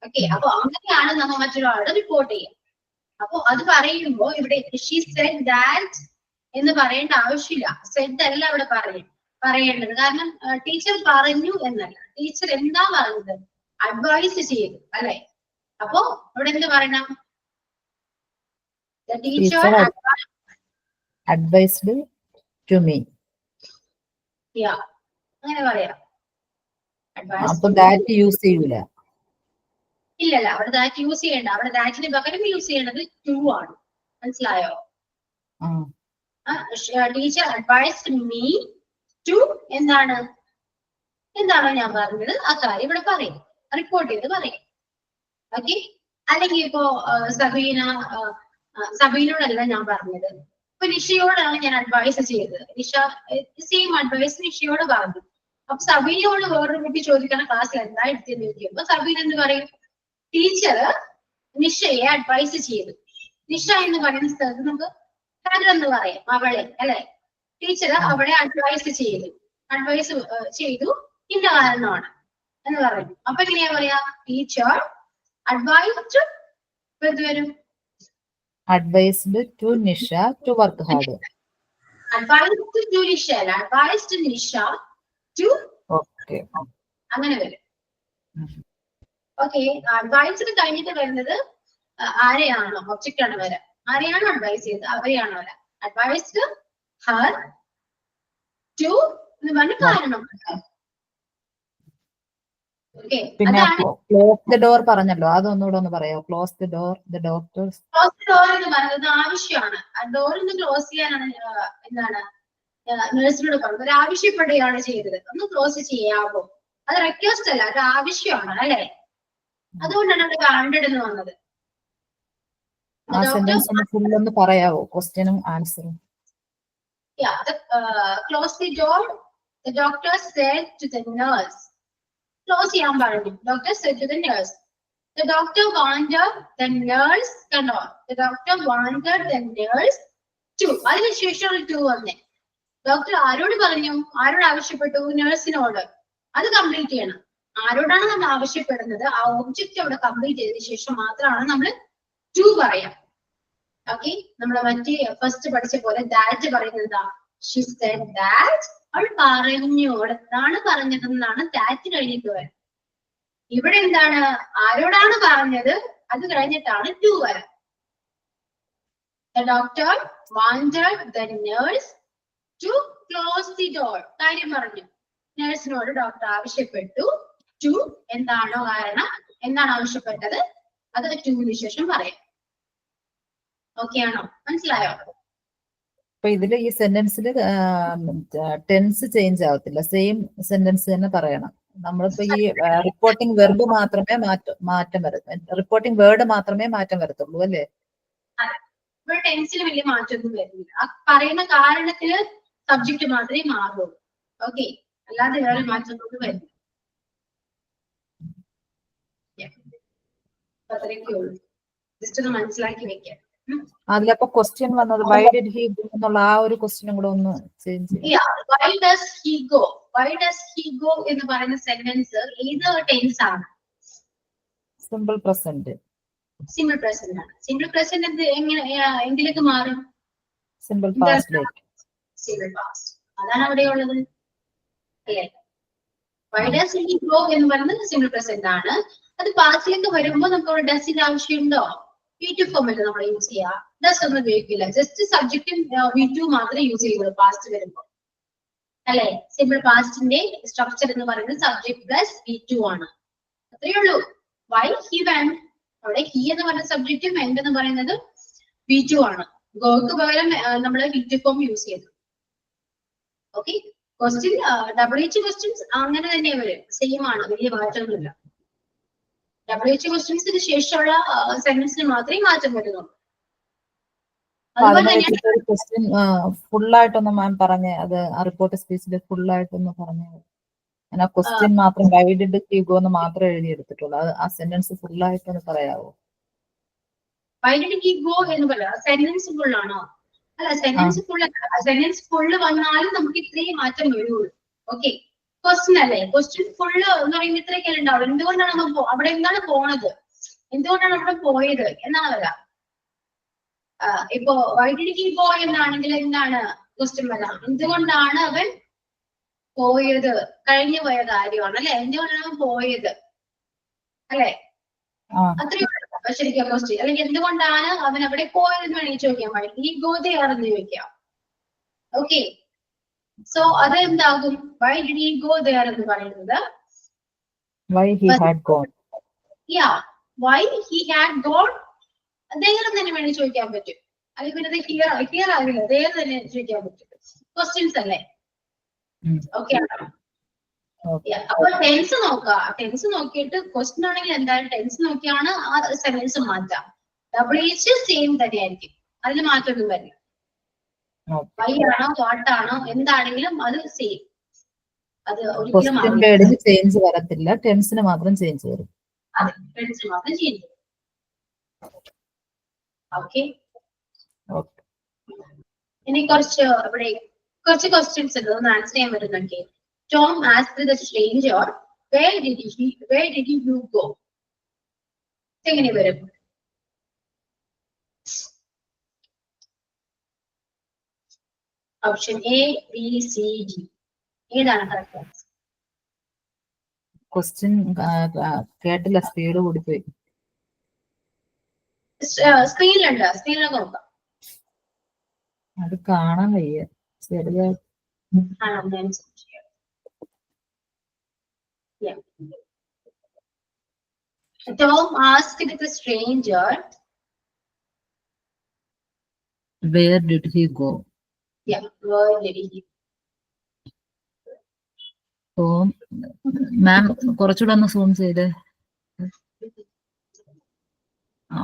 ഓക്കെ, അപ്പൊ അങ്ങനെയാണ് നമ്മൾ മറ്റൊരാളോട് റിപ്പോർട്ട് ചെയ്യുക. അപ്പൊ അത് പറയുമ്പോ ഇവിടെ ഷീ സെഡ് ദാറ്റ് എന്ന് പറയേണ്ട ആവശ്യമില്ല. സെഡ് അല്ല അവിടെ പറയേണ്ടത്. കാരണം ടീച്ചർ പറഞ്ഞു എന്നല്ല, ടീച്ചർ എന്താ പറഞ്ഞത്? അഡ്വൈസ് ചെയ്തു. അല്ലെ? അപ്പൊ അവിടെ എന്ത് പറയണം? The teacher advised to me. Yeah, അങ്ങനെ പറയാം. അപ്പൊ ദാറ്റ് യൂസ് ചെയ്യൂല. ഇല്ലല്ല, അവിടെ ദാറ്റ് യൂസ് ചെയ്യണ്ട. അവിടെ ദാറ്റിന് പകരം യൂസ് ചെയ്യേണ്ടത് ടു ആണ്. മനസ്സിലായോ? ടീച്ചർ അഡ്വൈസ്ഡ് മീ ടു എന്താണോ ഞാൻ പറഞ്ഞത് ആ കാര്യം ഇവിടെ പറയും, റിപ്പോർട്ട് ചെയ്ത് പറയും. ഓക്കെ, അല്ലെങ്കിൽ ഇപ്പോ സബീനോടല്ല ഞാൻ പറഞ്ഞത്, ഇപ്പൊ നിഷയോടാണ് ഞാൻ അഡ്വൈസ് ചെയ്തത്. നിഷ സെയിം അഡ്വൈസ് നിഷയോട് പറഞ്ഞു. അപ്പൊ സബീനയോട് വേറൊരു കുട്ടി ചോദിക്കണ ക്ലാസ്സിൽ എന്താ എടുത്തെന്ന് ചോദിക്കുമ്പോ സബീന എന്ന് പറയും, ടീച്ചർ നിഷയെ അഡ്വൈസ് ചെയ്തു. നിഷ എന്ന് പറയുന്ന സ്ഥലത്ത് നമുക്ക് എന്ന് പറയാം, അവളെ. അല്ലെ? ടീച്ചർ അവളെ അഡ്വൈസ് ചെയ്തു ഇന്ന കാരണമാണ് എന്ന് പറയുന്നു. അപ്പൊ എങ്ങനെയാ പറയാ? ടീച്ചർ അഡ്വൈസ്ഡ് വരും. Advised to Nisha to work hard. Advised to Nisha അല്ല, അഡ്വൈസ്ഡ് നിഷ ടു, ഓക്കെ, അങ്ങനെ വരും. ഓക്കെ, അഡ്വൈസ്ഡ് കഴിഞ്ഞിട്ട് വരുന്നത് ആരെയാണോ, ഒബ്ജക്റ്റ് ആണ് വരാം. ആരെയാണോ അഡ്വൈസ് ചെയ്തത് അവരെയാണോ വരാം. അഡ്വൈസ്ഡ് ഹർ ടു എന്ന് പറഞ്ഞ കാരണം. ഓക്കെ, പിന്നെ അതാണ് ക്ലോസ് ദ ഡോർ പറഞ്ഞല്ലോ, അതൊന്നുകൂടെ ഒന്ന് പറയാമോ? Close the door, the doctors. Close door എന്ന് പറയുന്നത് ആവശ്യമാണ്. ആ ഡോർ ഒന്ന് ക്ലോസ് ചെയ്യാനാണ് എന്താണ് നഴ്സിനോട് പറഞ്ഞത്. ഒരു ആവശ്യപ്പെടുകയാണ് ചെയ്തത്, ഒന്ന് ക്ലോസ് ചെയ്യാവോ. അത് റിക്വസ്റ്റ് അല്ല, അത് ആവശ്യമാണ് അല്ലെ. അതുകൊണ്ടാണ് അവിടെ വാണ്ടഡ് എന്ന് വന്നത്. ആ സെന്റൻസ് ഒന്ന് ഫുൾ ഒന്ന് പറയാവോ, ക്വസ്റ്റ്യനും ആൻസറും? Close the door. The doctor said to the nurse. Close ചെയ്യാൻ പറഞ്ഞു. Doctor said to the nurse. The doctor wanted the nurse The doctor wanted the nurse to. അതിനുശേഷം ടു വന്നേ. ഡോക്ടർ ആരോട് പറഞ്ഞു? ആരോട് ആവശ്യപ്പെട്ടു? നഴ്സിനോട്. അത് കംപ്ലീറ്റ് ചെയ്യണം. ആരോടാണ് നമ്മൾ ആവശ്യപ്പെടുന്നത്, ആ ഒബ്ജക്റ്റ് അവിടെ കംപ്ലീറ്റ് ചെയ്തതിനു ശേഷം മാത്രമാണ് നമ്മൾ ടു പറയാം. ഓക്കെ, നമ്മളെ മറ്റേ ഫസ്റ്റ് പഠിച്ച പോലെ ദാറ്റ് പറയുന്നത് she said that. അവൾ പറഞ്ഞു, എന്താണ് പറഞ്ഞതെന്നാണ് ദാറ്റ് കഴിഞ്ഞിട്ട് വരാം. ഇവിടെ എന്താണ്, ആരോടാണ് പറഞ്ഞത്, അത് കഴിഞ്ഞിട്ടാണ് ടു വരാം. The doctor wanted the nurse to close the door. കാര്യം പറഞ്ഞു, നഴ്സിനോട് ഡോക്ടർ ആവശ്യപ്പെട്ടു ടു, എന്താണോ കാരണം, എന്താണ് ആവശ്യപ്പെട്ടത്, അത് ടുവിന് ശേഷം പറയാം. ഓക്കെ ആണോ? മനസ്സിലായോ? അപ്പൊ ഇതില് ഈ സെന്റൻസിൽ ടെൻസ് ചേഞ്ച് ആവത്തില്ല, സെയിം സെന്റൻസ് തന്നെ പറയണം. നമ്മളിപ്പോ ഈ റിപ്പോർട്ടിംഗ് വെർബ് മാത്രമേ മാറ്റം റിപ്പോർട്ടിംഗ് വേർഡ് മാത്രമേ മാറ്റം വരത്തുള്ളൂ അല്ലേ? ഇവിടെ ടെൻസിന് വലിയ മാറ്റമൊന്നും വരുന്നില്ല. ആ പറയുന്ന കാരണത്തില് സബ്ജക്ട് മാത്രമേ മാറുള്ളൂ. ഓക്കെ, അല്ലാതെ വേറെ മാറ്റമൊന്നും വരുന്നില്ല. അത്രയൊക്കെ ഉള്ളൂ. ജസ്റ്റ് ഒന്ന് മനസ്സിലാക്കി വെക്കാം. അതിലപ്പോ ക്വസ്റ്റ്യൻ വന്നത് വൈ ഡിഡ് ഹി ഗോ എന്നുള്ള ആ ഒരു ക്വസ്റ്റ്യനും കൂടെ ഒന്ന് ചേഞ്ച് ചെയ്യാം. Why does he go? Why does he go എന്ന് പറയുന്ന സെന്റൻസ് ഏത് ടെൻസ് ആണ്? Simple present. സിമ്പിൾ പ്രസന്റ് ആണ്. സിമ്പിൾ പ്രസന്റ് എങ്ങനെ എന്തിലേക്ക് മാറും? സിമ്പിൾ പാസ്റ്റിലേക്ക്. സിമ്പിൾ പാസ്റ്റ്, അതാണ് അവിടെ ഉള്ളത് അല്ലേ? വൈ ഡസ് ഹി ഗോ എന്ന് പറയുന്നത് സിമ്പിൾ പ്രസന്റ് ആണ്. അത് പാസ്റ്റിലേക്ക് വരുമ്പോൾ നമുക്ക് അവിടെ ഡസിന്റെ ആവശ്യമുണ്ടോ? V2 ഫോമിൽ നമ്മൾ യൂസ് ചെയ്യാം. ഡസ് ഒന്നും ഉപയോഗിക്കില്ല. ജസ്റ്റ് സബ്ജക്റ്റും V2 മാത്രമേ യൂസ് ചെയ്യുള്ളൂ പാസ്റ്റ് വരുമ്പോൾ അല്ലെ. സിമ്പിൾ പാസ്റ്റിന്റെ സ്ട്രക്ചർ എന്ന് പറയുന്നത് സബ്ജക്ട് പ്ലസ് V2 ആണ്. അത്രയേ ഉള്ളൂ. വൈ ഹി വെന്റ്, അവിടെ ഹി എന്ന് പറയുന്ന സബ്ജക്റ്റും വെന്റ് എന്ന് പറയുന്നത് V2 ആണ്. ഗോക്ക് പകരം നമ്മൾ V2 ഫോം യൂസ് ചെയ്തു. ഓക്കെ, ക്വസ്റ്റ്യൻ WH ക്വസ്റ്റ്യൻസ് അങ്ങനെ തന്നെ വരും, സെയിം ആണ്, വലിയ മാറ്റമൊന്നുമില്ല. WH ക്വസ്റ്റ്യൻസിന് ശേഷമുള്ള സെന്റൻസിന് മാത്രമേ മാറ്റം വരുന്നുള്ളൂ. ക്വസ്റ്റ്യൻ ഫുള്ളായിട്ടൊന്ന് മാം പറഞ്ഞേ, അത് ആ റിപ്പോർട്ട് സ്പീച്ചിൽ ഫുള്ളായിട്ടൊന്ന് പറഞ്ഞേ. ഞാൻ ആ ക്വസ്റ്റ്യൻ മാത്രം വൈ ഡിഡ് ഹി ഗോ എന്ന് മാത്രമേ എഴുതിയെടുത്തിട്ടുള്ളൂ. അത് ആ സെന്റൻസ് ഫുള്ളായിട്ടൊന്ന് പറയാവോ? വൈ ഡിഡ് ഹി ഗോ എന്ന് പറയാം. സെന്റൻസ് ഫുൾ ആണോ? അല്ല, സെന്റൻസ് ഫുള്ള് വന്നാലും നമുക്ക് ഇത്രയും മാറ്റം വരുള്ളൂ. ഓക്കെ, ക്വസ്റ്റ്യൻ അല്ലേ, ക്വസ്റ്റ്യൻ ഫുള്ള് എന്ന് പറയുമ്പോൾ ഇത്രയൊക്കെ ഉണ്ടാവും. എന്തുകൊണ്ടാണ് നമ്മൾ അവിടെ എന്താണ് പോണത്, എന്തുകൊണ്ടാണ് അവിടെ പോയത് എന്നാണ് വരാം. ഇപ്പോ വൈ ഡിഡ് ഹി ഗോ എന്നാണെങ്കിൽ എന്താണ് ക്വസ്റ്റ്യൻ വരാം, എന്തുകൊണ്ടാണ് അവൻ പോയത്, കഴിഞ്ഞു പോയ കാര്യമാണ് അല്ലെ, എന്തുകൊണ്ടാണ് പോയത് അല്ലെ, അത്രയും ശരിക്കും ക്വസ്റ്റ്യൻ. അല്ലെങ്കിൽ എന്തുകൊണ്ടാണ് അവൻ അവിടെ പോയതെന്ന് വേണമെങ്കിൽ ചോദിക്കാൻ പാടില്ല, ഈ ഗോ ദേയാണെന്ന് ചോദിക്കാം. ഓക്കെ, സോ അതെന്താകും, why did he go there എന്ന് പറയുന്നത് why he had gone. Why he had gone there തന്നെ വേണമെങ്കിൽ ചോദിക്കാൻ പറ്റും. അല്ലെങ്കിൽ പിന്നെ ഹിയർ ആകില്ല, ദേർ തന്നെ ചോദിക്കാൻ പറ്റും. ക്വസ്റ്റ്യൻസ് അല്ലേ? ഓക്കെ ആണോ? അപ്പൊ ടെൻസ് നോക്കുക. ടെൻസ് നോക്കിയിട്ട് ക്വസ്റ്റ്യൻ ആണെങ്കിൽ എന്തായാലും ടെൻസ് നോക്കിയാണ് ആ സെന്റൻസ് മാറ്റാം. WH സെയിം തന്നെയായിരിക്കും, അതിൽ മാറ്റമൊന്നും വരില്ല. വൈ ആണോ വാട്ട് ആണോ എന്താണെങ്കിലും അത് സെയിം, അത് ഒരിക്കലും ചേഞ്ച് വരത്തില്ല, ടെൻസിന് മാത്രം ചേഞ്ച് വരും. അതെ, ടെൻസിന് മാത്രം ചേഞ്ച് വരും. ഓക്കെ, ഇനി കുറച്ച് ഇവിടെ കുറച്ച് ക്വസ്റ്റ്യൻസ് ഉണ്ട്, ഒന്ന് ആൻസർ ചെയ്യാൻ പറ്റുന്നുണ്ട്. Tom asked the stranger, where did you go? എങ്ങനെ വരും? Option A, B, C, D. ഏതാണ് കറക്റ്റ്? ക്വസ്റ്റ്യൻ കേട്ടില്ല, സ്പീഡ് കൂടിപ്പോയി. സ്ക്രീനിലുണ്ട്, സ്ക്രീനിൽ നോക്കാം. അത് കാണാൻ വയ്യ, ചെറിയ. Yeah. Tom asked the stranger, where did he go? yeah, where did he? Tom, മാം കുറച്ചുകൂടെ ഒന്ന് സൂം ചെയ്തേ.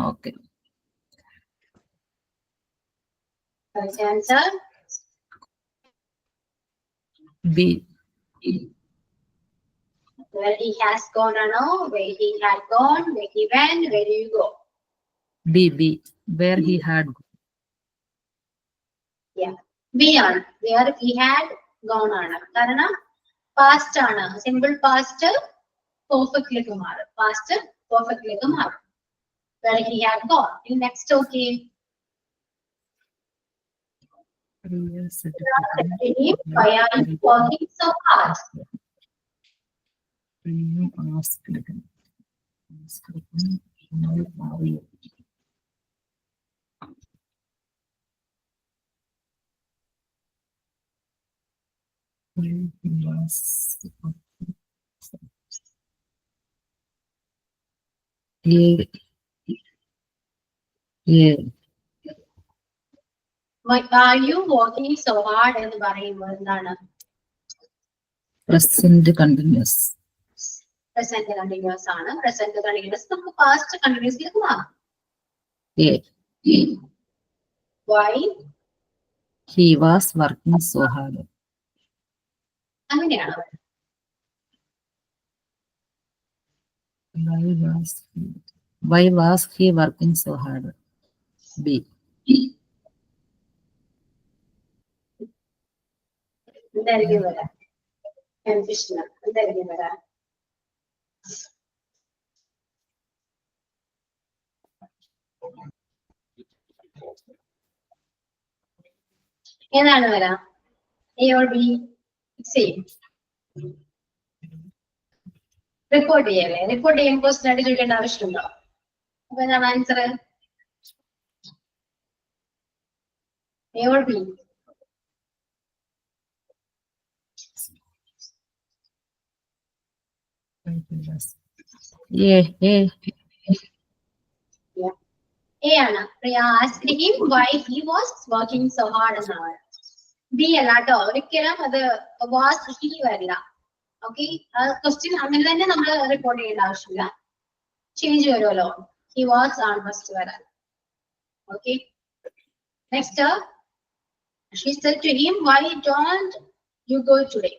Okay. Correct answer. B. Where he has gone or no, where he had gone, where he went, where do you go? B, where he had gone. Yeah, B ആണ്, where he had gone ആണ്. കാരണം past ആണ്, simple past perfect ലേക്ക് മാറും, past perfect ലേക്ക് മാറും. Where he had gone. In next, okay. Why are you working so hard? Why are you working so hard എന്ന് പറയുമ്പോൾ എന്താണ്? Present continuous. Present continuous ആണ്. Present continuous നമുക്ക് past continuous ലേക്ക് മാറാം. Why? He was working so hard. അങ്ങനെയാണ്. Why was he working so hard? B. എന്തായിരിക്കും വരാം? Confusion. എന്തായിരിക്കും വരാം? ഏതാണ് വരാം? A or B? Same. Report ചെയ്യല്ലേ? റിപ്പോർട്ട് ചെയ്യുമ്പോൾ ക്വസ്റ്റ്യൻ ആയിട്ട് ചോദിക്കേണ്ട ആവശ്യമുണ്ടോ? അപ്പൊ എന്താണ് answer? A or B? A. Yeah. A ആണ്. Priya asked him why he was working so hard എന്നാണ്. B അല്ല കേട്ടോ, ഒരിക്കലും അത് was he വരില്ല. ഓക്കെ, ക്വസ്റ്റ്യൻ അങ്ങനെ തന്നെ നമ്മൾ റിപ്പോർട്ട് ചെയ്യേണ്ട ആവശ്യമില്ല, ചേഞ്ച് വരുമല്ലോ. He was ആണ് ഫസ്റ്റ് വരാൻ. Okay, next. She said to him, why don't you go today?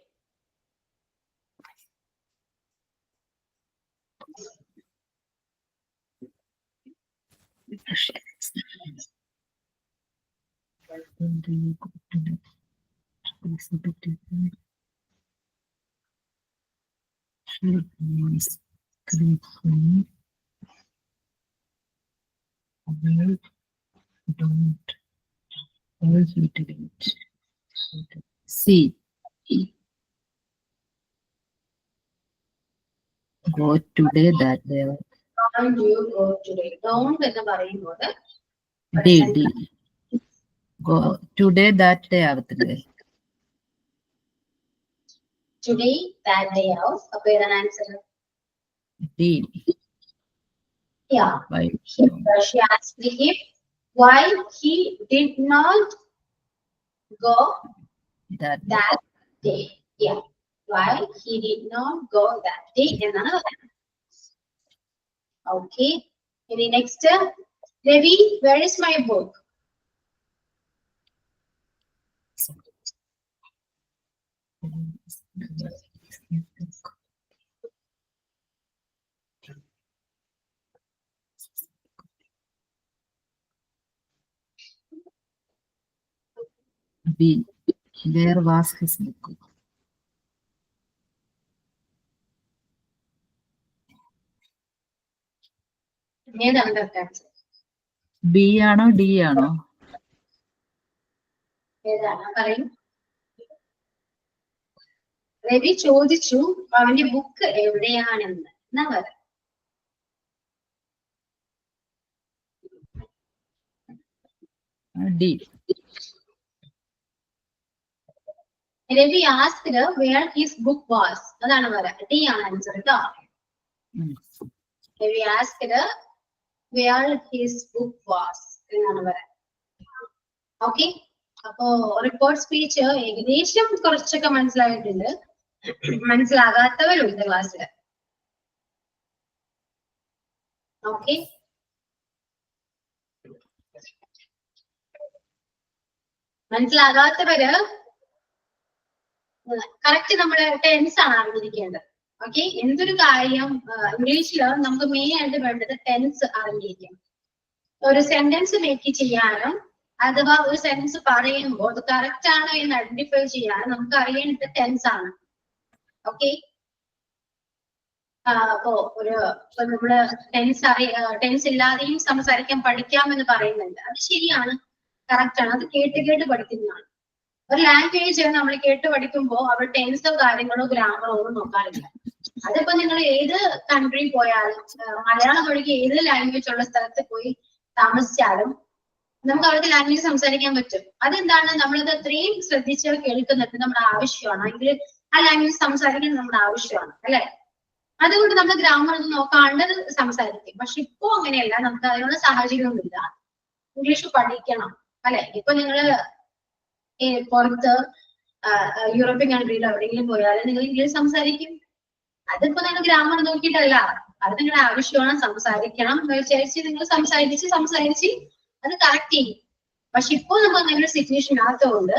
C. Go today that day. Don't you go today? Don't എന്ന് പറയുമ്പോൾ D. Go today that day ആവത്തില്ലേ? today that day out. അപ്പൊ ഏതാണ് answer? D. Yeah. Why? She asked him why he did not go That day. Yeah. Why he did not go that day എന്നാണ് പറയുന്നത്. Okay. Any next? Ravi, where is my book? B. Where was his book? ഏതാണ് കറക്റ്റ് ആൻസർ? B ആണോ D ആണോ? ഏതാണ് പറയും? രവി ചോദിച്ചു അവന്റെ ബുക്ക് എവിടെയാണെന്ന്. എന്നാ പറ. D. Ravi asked where his book was. അതാണ് പറ. D ആണ് ആൻസർ കേട്ടോ. Ravi asked where his book was എന്നാണ് പറ. ഓക്കെ, അപ്പോ റിപ്പോർട്ട് സ്പീച്ച് ഏകദേശം കുറച്ചൊക്കെ മനസ്സിലായിട്ടുണ്ട്. മനസ്സിലാകാത്തവരുണ്ട് ക്ലാസ്സിൽ. ഓക്കെ, മനസ്സിലാകാത്തവര് കറക്റ്റ് നമ്മള് ടെൻസ് ആണ് അറിഞ്ഞിരിക്കേണ്ടത്. ഓക്കെ, എന്തൊരു കാര്യം ഇംഗ്ലീഷില് നമുക്ക് മെയിൻ ആയിട്ട് വേണ്ടത് ടെൻസ് അറിഞ്ഞിരിക്കണം. ഒരു സെന്റൻസ് മേക്ക് ചെയ്യാനും അഥവാ ഒരു സെന്റൻസ് പറയുമ്പോൾ അത് കറക്റ്റ് ആണോ എന്ന് ഐഡന്റിഫൈ ചെയ്യാനും നമുക്ക് അറിയേണ്ടത് ടെൻസ് ആണ്. ഓക്കെ, അപ്പോ നമ്മള് ടെൻസ് ഇല്ലാതെയും സംസാരിക്കാൻ പഠിക്കാമെന്ന് പറയുന്നുണ്ട്. അത് ശരിയാണ്, കറക്റ്റ് ആണ്. അത് കേട്ട് കേട്ട് പഠിക്കുന്നതാണ്. ഒരു ലാംഗ്വേജ് നമ്മൾ കേട്ട് പഠിക്കുമ്പോൾ അവർ ടെൻസോ കാര്യങ്ങളോ ഗ്രാമറോ ഒന്നും നോക്കാറില്ല. അതിപ്പോ നിങ്ങൾ ഏത് കൺട്രി പോയാലും മലയാളം ഒഴികെ ഏത് ലാംഗ്വേജ് ഉള്ള സ്ഥലത്ത് പോയി താമസിച്ചാലും നമുക്ക് അവരുടെ ലാംഗ്വേജ് സംസാരിക്കാൻ പറ്റും. അതെന്താണ്, നമ്മളത് അത്രയും ശ്രദ്ധിച്ച് കേൾക്കുന്നുണ്ട്, നമ്മുടെ ആവശ്യമാണ്. അല്ലെങ്കിൽ ആ ലാംഗ്വേജ് സംസാരിക്കുന്നത് നമ്മുടെ ആവശ്യമാണ്, അല്ലെ? അതുകൊണ്ട് നമ്മൾ ഗ്രാമർ ഒന്നും നോക്കാണ്ട് സംസാരിക്കും. പക്ഷെ ഇപ്പോ അങ്ങനെയല്ല, നമുക്ക് അതിനുള്ള സാഹചര്യമൊന്നുമില്ല. ഇംഗ്ലീഷ് പഠിക്കണം, അല്ലെ? ഇപ്പൊ നിങ്ങള് പുറത്ത് യൂറോപ്യൻ കൺട്രിയിലോ എവിടെയെങ്കിലും പോയാലും നിങ്ങൾ ഇംഗ്ലീഷ് സംസാരിക്കും. അതിപ്പോ നിങ്ങൾ ഗ്രാമർ നോക്കിയിട്ടല്ല, അത് നിങ്ങളുടെ ആവശ്യമാണ്, സംസാരിക്കണം എന്ന് വിചാരിച്ച് നിങ്ങൾ സംസാരിച്ച് അത് കറക്റ്റ് ചെയ്യും. പക്ഷെ ഇപ്പോ നമുക്ക് അങ്ങനെ ഒരു സിറ്റുവേഷൻ ആകത്തോണ്ട്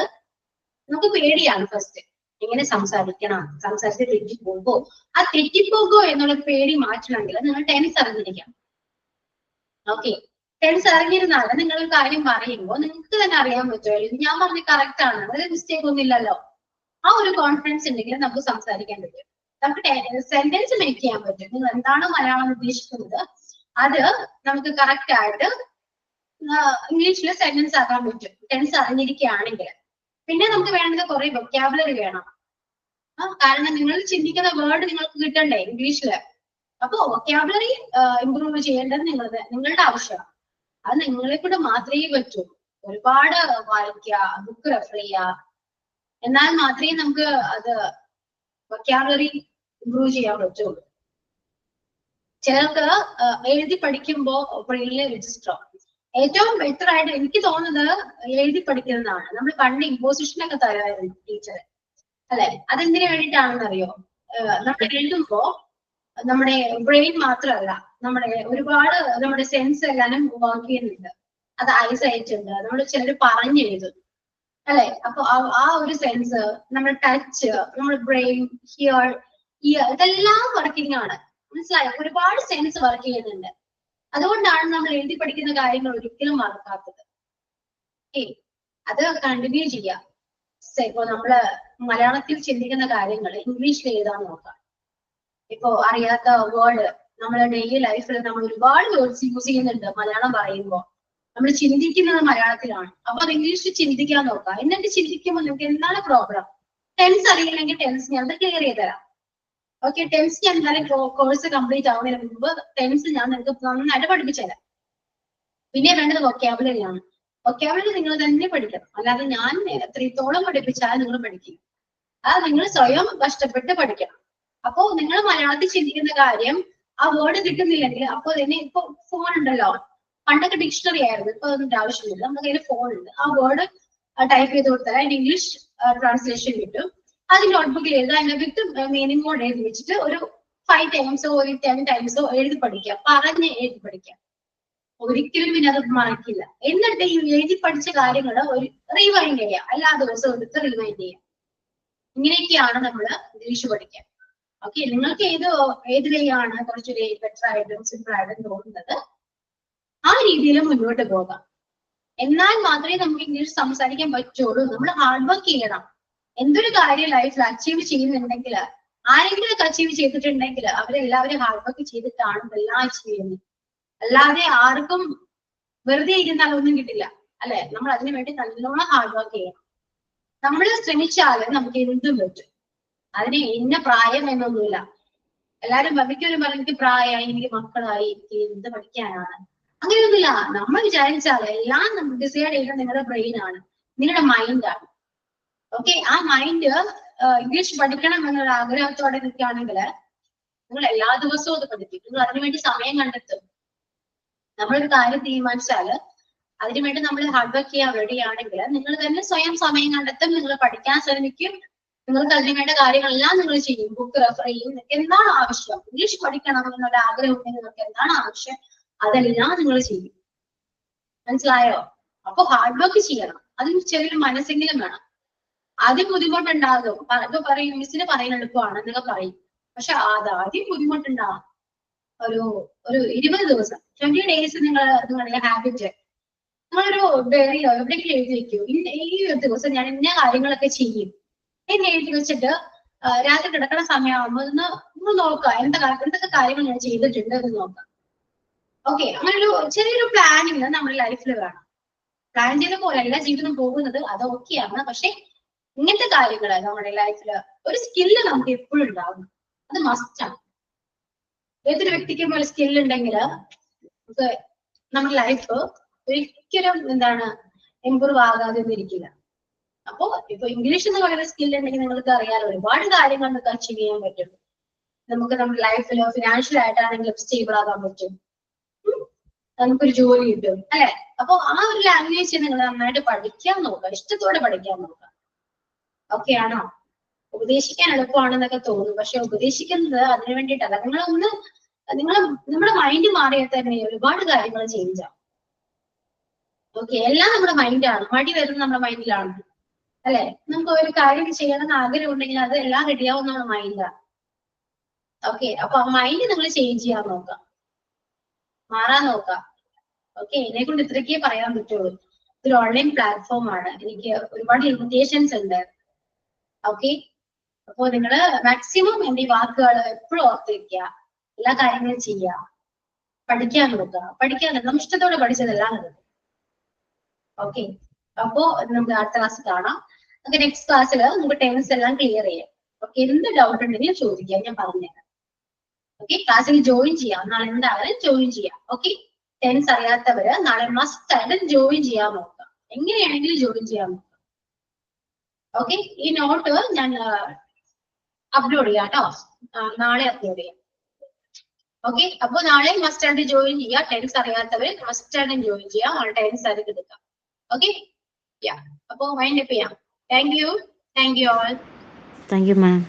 നമുക്ക് പേടിയാണ്. ഫസ്റ്റ് എങ്ങനെ സംസാരിച്ച് തെറ്റിപ്പോകോ, ആ തെറ്റിപ്പോകോ എന്നുള്ള പേടി മാറ്റണമെങ്കിൽ നിങ്ങൾ ടെൻസ് അറിഞ്ഞിരിക്കണം. ഓക്കെ, ടെൻസ് അറിഞ്ഞിരുന്നാല് നിങ്ങൾ ഒരു കാര്യം പറയുമ്പോൾ നിങ്ങൾക്ക് തന്നെ അറിയാൻ പറ്റുമല്ലോ ഞാൻ പറഞ്ഞ കറക്റ്റ് ആണ്, അതിൽ മിസ്റ്റേക്ക് ഒന്നും ഇല്ലല്ലോ. ആ ഒരു കോൺഫിഡൻസ് ഉണ്ടെങ്കിൽ നമുക്ക് സംസാരിക്കാൻ പറ്റും. നമുക്ക് സെന്റൻസ് മേക്ക് ചെയ്യാൻ പറ്റും. നിങ്ങൾ എന്താണോ മലയാളം ഉദ്ദേശിക്കുന്നത് അത് നമുക്ക് കറക്റ്റ് ആയിട്ട് ഇംഗ്ലീഷിൽ സെന്റൻസ് ആക്കാൻ പറ്റും, ടെൻസ് അറിഞ്ഞിരിക്കുകയാണെങ്കിൽ. പിന്നെ നമുക്ക് വേണ്ടത് കുറെ വൊക്കാബുലറി വേണം. കാരണം നിങ്ങൾ ചിന്തിക്കുന്ന വേർഡ് നിങ്ങൾക്ക് കിട്ടണ്ടേ ഇംഗ്ലീഷില്. അപ്പൊ വൊക്കാബുലറി ഇംപ്രൂവ് ചെയ്യേണ്ടത് നിങ്ങളുടെ ആവശ്യമാണ്. അത് നിങ്ങളെ കൂടെ മാത്രമേ പറ്റൂ. ഒരുപാട് വായിക്കുക, ബുക്ക് റെഫർ ചെയ്യുക, എന്നാൽ മാത്രമേ നമുക്ക് അത് വൊക്കാബുലറി ഇംപ്രൂവ് ചെയ്യാൻ പറ്റുള്ളൂ. ചിലർക്ക് എഴുതി പഠിക്കുമ്പോൾ ബ്രെയിനിൽ രജിസ്റ്റർ ഏറ്റവും ബെറ്റർ ആയിട്ട് എനിക്ക് തോന്നുന്നത് എഴുതി പഠിക്കുന്നതാണ്. നമ്മൾ പണ്ട് ഇമ്പോസിഷൻ ഒക്കെ തരുമായിരുന്നു ടീച്ചർ, അല്ലെ? അതെന്തിനു വേണ്ടിയിട്ടാണെന്ന് അറിയോ? നമ്മൾ എഴുതുമ്പോ നമ്മുടെ ബ്രെയിൻ മാത്രമല്ല, നമ്മുടെ ഒരുപാട് നമ്മുടെ സെൻസ് എല്ലാനും വർക്ക് ചെയ്യുന്നുണ്ട്. അത് ഐസൈറ്റ് ഉണ്ട്, നമ്മൾ ചിലർ പറഞ്ഞെഴുതും, അല്ലെ? അപ്പൊ ആ ഒരു സെൻസ്, നമ്മുടെ ടച്ച്, നമ്മുടെ ബ്രെയിൻ, ഹിയർ, ഇതെല്ലാം വർക്കിംഗ് ആണ്. മനസ്സിലായോ? ഒരുപാട് സെൻസ് വർക്ക് ചെയ്യുന്നുണ്ട്. അതുകൊണ്ടാണ് നമ്മൾ എഴുതി പഠിക്കുന്ന കാര്യങ്ങൾ ഒരിക്കലും മറക്കാത്തത്. അത് കണ്ടിന്യൂ ചെയ്യാം. ഇപ്പൊ നമ്മള് മലയാളത്തിൽ ചിന്തിക്കുന്ന കാര്യങ്ങൾ ഇംഗ്ലീഷിൽ എഴുതാൻ നോക്കാം. ഇപ്പൊ അറിയാത്ത വേർഡ് നമ്മുടെ ഡെയിലി ലൈഫിൽ നമ്മൾ ഒരുപാട് വേർഡ്സ് യൂസ് ചെയ്യുന്നുണ്ട്. മലയാളം പറയുമ്പോൾ നമ്മൾ ചിന്തിക്കുന്നത് മലയാളത്തിലാണ്. അപ്പൊ അത് ഇംഗ്ലീഷിൽ ചിന്തിക്കാൻ നോക്കാം. എന്നിട്ട് ചിന്തിക്കുമ്പോൾ നിങ്ങൾക്ക് എന്താണ് പ്രോബ്ലം? ടെൻസ് അറിയില്ലെങ്കിൽ ടെൻസ് ഞാൻ ക്ലിയർ ചെയ്ത് തരാം. ഓക്കെ, ടെൻസ് ഞാൻ എന്തായാലും കോഴ്സ് കംപ്ലീറ്റ് ആവുന്നതിന് മുമ്പ് ടെൻസ് ഞാൻ നിങ്ങൾക്ക് നന്നായിട്ട് പഠിപ്പിച്ചു തരാം. പിന്നെ വേണ്ടത് വൊക്കാബുലറി ആണ്. വൊക്കാബുലറി നിങ്ങൾ തന്നെ പഠിക്കണം, അല്ലാതെ ഞാൻ എത്രത്തോളം പഠിപ്പിച്ചാൽ നിങ്ങൾ പഠിക്കും. അത് നിങ്ങൾ സ്വയം കഷ്ടപ്പെട്ട് പഠിക്കണം. അപ്പോ നിങ്ങൾ മലയാളത്തിൽ ചിന്തിക്കുന്ന കാര്യം ആ വേർഡ് കിട്ടുന്നില്ലെങ്കിൽ അപ്പൊ തന്നെ ഇപ്പൊ ഫോൺ ഉണ്ടല്ലോ, പണ്ടൊക്കെ ഡിക്ഷണറി ആയിരുന്നു, ഇപ്പൊ അതിന്റെ ആവശ്യമില്ല. നമ്മുടെ കയ്യിൽ ഫോൺ ഉണ്ട്. ആ വേർഡ് ടൈപ്പ് ചെയ്ത് കൊടുത്താൽ അതിന്റെ ഇംഗ്ലീഷ് ട്രാൻസ്ലേഷൻ കിട്ടും. അത് നോട്ട്ബുക്കിൽ എഴുതാം, അതിന്റെ വിത്ത് മീനിങ് കോഡ് എഴുതി വെച്ചിട്ട് ഒരു 5 ടൈംസോ ഒരു 10 ടൈംസോ എഴുതി പഠിക്കാം, പറഞ്ഞ് എഴുതി പഠിക്കാം. ഒരിക്കലും പിന്നെ അത് മറക്കില്ല. എന്നിട്ട് ഈ എഴുതി പഠിച്ച കാര്യങ്ങൾ ഒരു റിവൈൻഡ് ചെയ്യാം, എല്ലാ ദിവസവും എടുത്ത് റിവൈൻഡ് ചെയ്യാം. ഇങ്ങനെയൊക്കെയാണ് നമ്മൾ ഇംഗ്ലീഷ് പഠിക്കാൻ. ഓക്കെ, നിങ്ങൾക്ക് ഏതിലെയാണ് കുറച്ചൊരു ബെറ്റർ ആയിട്ടും സിമ്പിൾ ആയിട്ടും തോന്നുന്നത് ആ രീതിയിൽ മുന്നോട്ട് പോകാം. എന്നാൽ മാത്രമേ നമുക്ക് ഇംഗ്ലീഷ് സംസാരിക്കാൻ പറ്റുള്ളൂ. നമ്മൾ ഹാർഡ് വർക്ക് ചെയ്യണം. എന്തൊരു കാര്യം ലൈഫിൽ അച്ചീവ് ചെയ്യുന്നുണ്ടെങ്കിൽ, ആരെങ്കിലും ഒക്കെ അച്ചീവ് ചെയ്തിട്ടുണ്ടെങ്കിൽ അവരെല്ലാവരും ഹാർഡ് വർക്ക് ചെയ്തിട്ടാണ് എല്ലാം അച്ചീവ് ചെയ്യുന്നത്. അല്ലാതെ ആർക്കും വെറുതെ ഇരുന്നാൽ ഒന്നും കിട്ടില്ല അല്ലെ. നമ്മൾ അതിനു വേണ്ടി നല്ലോണം ഹാർഡ് വർക്ക് ചെയ്യണം. നമ്മൾ ശ്രമിച്ചാൽ നമുക്ക് എന്തും പറ്റും. അതിന് ഇന്ന പ്രായം എന്നൊന്നുമില്ല. എല്ലാരും മിക്കവരും പറയും എനിക്ക് പ്രായമായി, എനിക്ക് മക്കളായി, എനിക്ക് എന്ത് പഠിക്കാനാണ്, അങ്ങനെയൊന്നുമില്ല. നമ്മൾ വിചാരിച്ചാൽ എല്ലാം നമുക്ക് ഡിസൈഡ് ചെയ്യുന്നത് നിങ്ങളുടെ ബ്രെയിൻ ആണ്, നിങ്ങളുടെ മൈൻഡാണ്. ഓക്കെ, ആ മൈൻഡ് ഇംഗ്ലീഷ് പഠിക്കണം എന്നുള്ള ആഗ്രഹത്തോടെ നിൽക്കുകയാണെങ്കിൽ നിങ്ങൾ എല്ലാ ദിവസവും അത് പഠിക്കും. നിങ്ങൾ അതിനുവേണ്ടി സമയം കണ്ടെത്തും. നമ്മളൊരു കാര്യം തീരുമാനിച്ചാല് അതിനുവേണ്ടി നമ്മൾ ഹാർഡ് വർക്ക് ചെയ്യാൻ റെഡിയാണെങ്കിൽ നിങ്ങൾ തന്നെ സ്വയം സമയം കണ്ടെത്തും. നിങ്ങൾ പഠിക്കാൻ ശ്രമിക്കും. നിങ്ങൾക്ക് അതിന് വേണ്ട കാര്യങ്ങളെല്ലാം നിങ്ങൾ ചെയ്യും. ബുക്ക് റെഫർ ചെയ്യും. നിങ്ങൾക്ക് എന്താണ് ആവശ്യം, ഇംഗ്ലീഷ് പഠിക്കണം എന്നുള്ള ആഗ്രഹം ഉണ്ടെങ്കിൽ നിങ്ങൾക്ക് എന്താണ് ആവശ്യം അതെല്ലാം നിങ്ങൾ ചെയ്യും. മനസ്സിലായോ? അപ്പൊ ഹാർഡ് വർക്ക് ചെയ്യണം. അതിന് ചെറിയൊരു മനസ്സെങ്കിലും വേണം. ആദ്യം ബുദ്ധിമുട്ടുണ്ടാകും. ഇപ്പൊ പറയും മിസ്സിന് പറയാൻ എളുപ്പമാണ് എന്നൊക്കെ പറയും. പക്ഷെ ആദ്യം ബുദ്ധിമുട്ടുണ്ടാകും. ഒരു 20 ദിവസം 20 days നിങ്ങളുടെ ഹാബിറ്റ് നിങ്ങളൊരു ഡയറിയോ എവിടെയെങ്കിലും എഴുതി വെക്കൂ. ഈ ഒരു ദിവസം ഞാൻ ഇന്ന കാര്യങ്ങളൊക്കെ ചെയ്യും എന്ന് എഴുതി വെച്ചിട്ട് രാത്രി കിടക്കുന്ന സമയമാകുമ്പോൾ ഒന്ന് നോക്കുക എന്തൊക്കെ കാര്യങ്ങൾ ഞാൻ ചെയ്തിട്ടുണ്ട് എന്ന് നോക്കാം. ഓക്കെ, അങ്ങനെ ഒരു ചെറിയൊരു പ്ലാനിങ് നമ്മുടെ ലൈഫിൽ വേണം. പ്ലാൻ ചെയ്ത പോലെ എല്ലാ ജീവിതം പോകുന്നത് അത് ഓക്കെയാണ്. പക്ഷെ ഇങ്ങനത്തെ കാര്യങ്ങൾ നമ്മുടെ ലൈഫില് ഒരു സ്കില്ല് നമുക്ക് എപ്പോഴും ഉണ്ടാകും. അത് മസ്റ്റാണ്. ഏതൊരു വ്യക്തിക്കും ഒരു സ്കില്ല് ഉണ്ടെങ്കിൽ നമ്മുടെ ലൈഫ് ഒരിക്കലും ഇമ്പ്രൂവ് ആകാതെ ഒന്നും ഇരിക്കില്ല. അപ്പോ ഇപ്പൊ ഇംഗ്ലീഷ് എന്ന് പറയുന്ന സ്കില്ല് ഉണ്ടെങ്കിൽ നിങ്ങൾക്ക് അറിയാലോ ഒരുപാട് കാര്യങ്ങൾ നമുക്ക് അച്ചീവ് ചെയ്യാൻ പറ്റും. നമുക്ക് നമ്മുടെ ലൈഫിൽ ഫിനാൻഷ്യൽ ആയിട്ടാണെങ്കിലും സ്റ്റേബിൾ ആകാൻ പറ്റും. നമുക്കൊരു ജോലി കിട്ടും അല്ലെ. അപ്പൊ ആ ഒരു ലാംഗ്വേജ് നിങ്ങൾ നന്നായിട്ട് പഠിക്കാൻ നോക്കുക, ഇഷ്ടത്തോടെ പഠിക്കാൻ നോക്കുക. ഓക്കെ ആണോ? ഉപദേശിക്കാൻ എളുപ്പമാണെന്നൊക്കെ തോന്നും, പക്ഷെ ഉപദേശിക്കുന്നത് അതിനു വേണ്ടിയിട്ടല്ല. നമ്മുടെ മൈൻഡ് മാറിയാൽ തന്നെ ഒരുപാട് കാര്യങ്ങൾ ചേഞ്ച് ആവും. ഓക്കെ, എല്ലാം നമ്മുടെ മൈൻഡാണ്. മടി വരുന്നത് നമ്മുടെ മൈൻഡിലാണ് അല്ലെ. നമുക്ക് ഒരു കാര്യം ചെയ്യണമെന്ന് ആഗ്രഹം ഉണ്ടെങ്കിൽ അത് എല്ലാം റെഡിയാവും നമ്മുടെ മൈൻഡാണ്. ഓക്കെ, അപ്പൊ ആ മൈൻഡ് നിങ്ങൾ ചേഞ്ച് ചെയ്യാൻ നോക്കാം, മാറാൻ നോക്കാം. ഓക്കെ, എന്നെ കൊണ്ട് ഇത്രയ്ക്കേ പറയാൻ പറ്റുള്ളൂ. ഇതൊരു ഓൺലൈൻ പ്ലാറ്റ്ഫോം ആണ്. എനിക്ക് ഒരുപാട് ലിമിറ്റേഷൻസ് ഉണ്ട്. ഓക്കെ, അപ്പൊ നിങ്ങള് മാക്സിമം എന്റെ ഈ വാക്കുകൾ എപ്പോഴും ഓർത്തിരിക്കുക. എല്ലാ കാര്യങ്ങളും ചെയ്യുക, പഠിക്കാൻ നോക്കുക. നമ്മൾ ഇഷ്ടത്തോടെ പഠിച്ചതെല്ലാം നടക്കും. ഓക്കെ, അപ്പോ നമുക്ക് അടുത്ത ക്ലാസ് കാണാം. നമുക്ക് നെക്സ്റ്റ് ക്ലാസ്സിൽ നമുക്ക് ടെൻസ് എല്ലാം ക്ലിയർ ചെയ്യാം. ഓക്കെ, എന്ത് ഡൗട്ട് ഉണ്ടെങ്കിലും ചോദിക്കാം, ഞാൻ പറഞ്ഞുതരാം. ഓക്കെ, ക്ലാസ്സിൽ ജോയിൻ ചെയ്യാം. നാളെ എന്തായാലും ജോയിൻ ചെയ്യാം. ഓക്കെ, ടെൻസ് അറിയാത്തവര് നാളെ മസ്റ്റ് ആയിട്ട് ജോയിൻ ചെയ്യാൻ നോക്കാം. എങ്ങനെയാണെങ്കിലും ജോയിൻ ചെയ്യാൻ നോക്കാം. ഓക്കെ, ഈ നോട്ട് ഞാൻ അപ്ലോഡ് ചെയ്യാം കേട്ടോ. നാളെ അപ്ലോഡ് ചെയ്യാം. ഓക്കെ, അപ്പൊ നാളെ മസ്റ്റ് ആയിട്ട് ജോയിൻ ചെയ്യാം. ടെൻസ് അറിയാത്തവര് മസ്റ്റ് ആയിട്ട് ജോയിൻ ചെയ്യാം. നാളെ ടെൻസ് ആയിട്ട് എടുക്കാം. ഓക്കെ, അപ്പൊ വൈൻഡ് അപ്പ് ചെയ്യാം. Thank you all. Thank you ma'am.